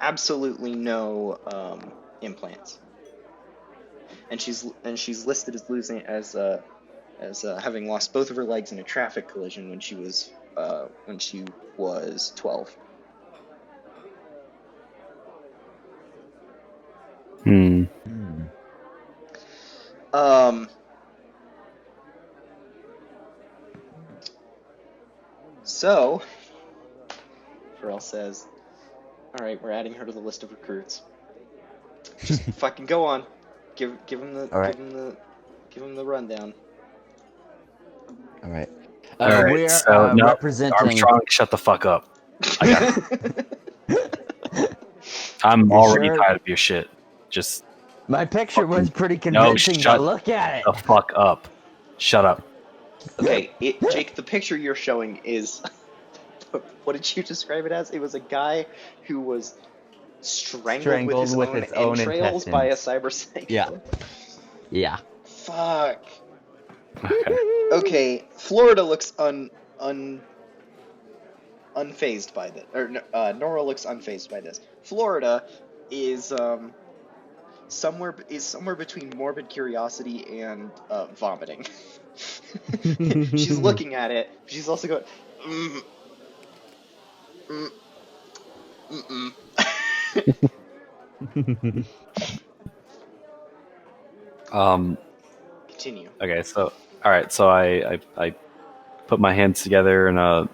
absolutely no implants, and she's listed as having lost both of her legs in a traffic collision when she was 12. Hmm. So, Pharrell says, "All right, we're adding her to the list of recruits. Just fucking go on. Give him the rundown." All right. All right, We're so no, representing. Armstrong, shut the fuck up. I got it. I'm already tired of your shit. Just My picture was pretty No, convincing, shut but look at the it. fuck up. Shut up. Okay, Jake, the picture you're showing is... What did you describe it as? It was a guy who was strangled with his own entrails by a cyber psycho. Yeah. Yeah. Fuck. Okay. Okay, Florida looks unfazed by this. Or Nora looks unfazed by this. Florida is somewhere between morbid curiosity and vomiting. She's looking at it. She's also going. Continue. Okay, so all right, so I put my hands together in a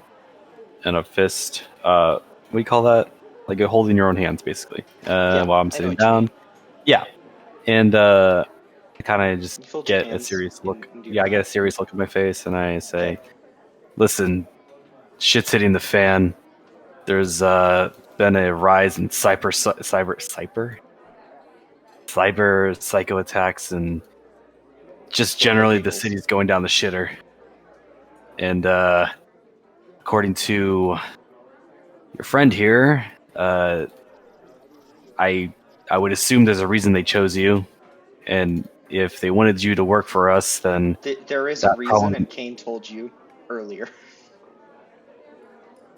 fist. What do you call that? Like holding your own hands, basically. While I'm sitting down. Yeah, and I kind of just get a serious look. Yeah, I get a serious look at my face, and I say, "Listen, shit's hitting the fan. There's been a rise in cyber psycho attacks, and just generally the city's going down the shitter. And according to your friend here, I would assume there's a reason they chose you, and if they wanted you to work for us, then there is a reason, and Kane told you earlier.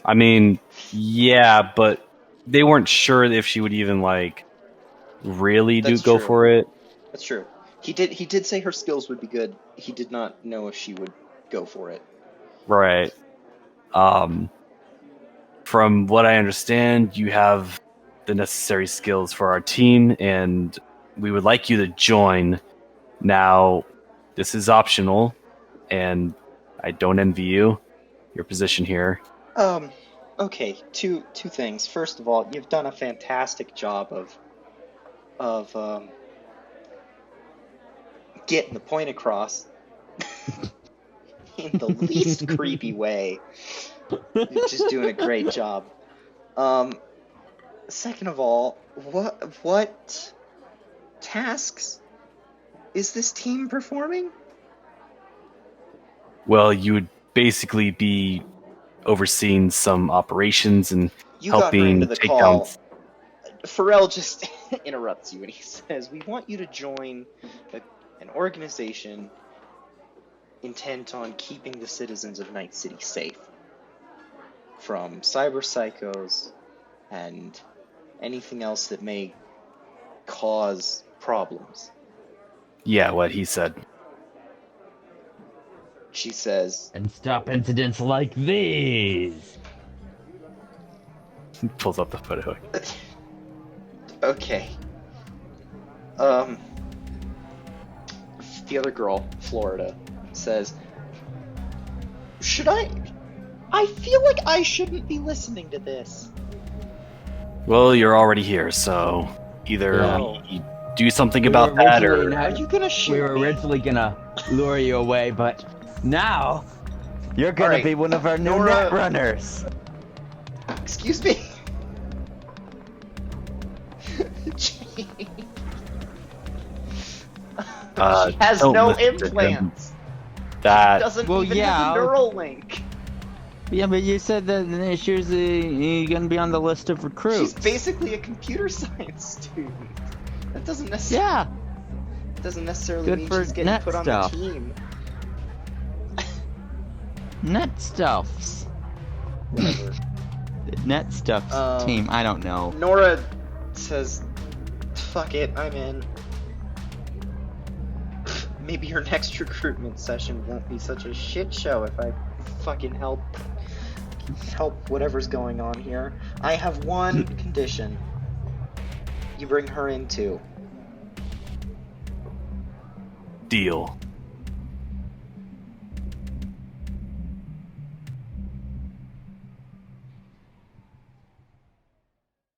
I mean, yeah, but they weren't sure if she would even really go for it. That's true. He did say her skills would be good. He did not know if she would go for it. Right. From what I understand, you have the necessary skills for our team, and we would like you to join. Now, this is optional, and I don't envy your position here. Okay, two things. First of all, you've done a fantastic job of getting the point across in the least creepy way. You're just doing a great job. Second of all, what tasks is this team performing? Well, you would basically be overseeing some operations and helping take down. Pharrell just interrupts you and he says, "We want you to join an organization intent on keeping the citizens of Night City safe from cyber psychos and anything else that may cause problems." Yeah, what he said. She says, "And stop incidents like these." Pulls up the photo. Okay. The other girl, Florida, says, "Should I feel like I shouldn't be listening to this." Well, you're already here, so either No. you do something We about were that, originally or Are you gonna shoot We were me? originally gonna lure you away, but now you're gonna Alright, be one of our new Nora- net runners. Excuse me? She has don't no listen to him. implants. that. Doesn't Well, even yeah, have a neural link. Yeah, but you said that she was gonna be on the list of recruits. She's basically a computer science student. That doesn't necessarily Good mean for she's getting net put on stuff. the team. Net stuffs. Whatever. Net stuffs Um, team. I don't know. Nora says, "Fuck it, I'm in." Maybe your next recruitment session won't be such a shit show if I fucking help whatever's going on here. I have one condition. You bring her in too. Deal.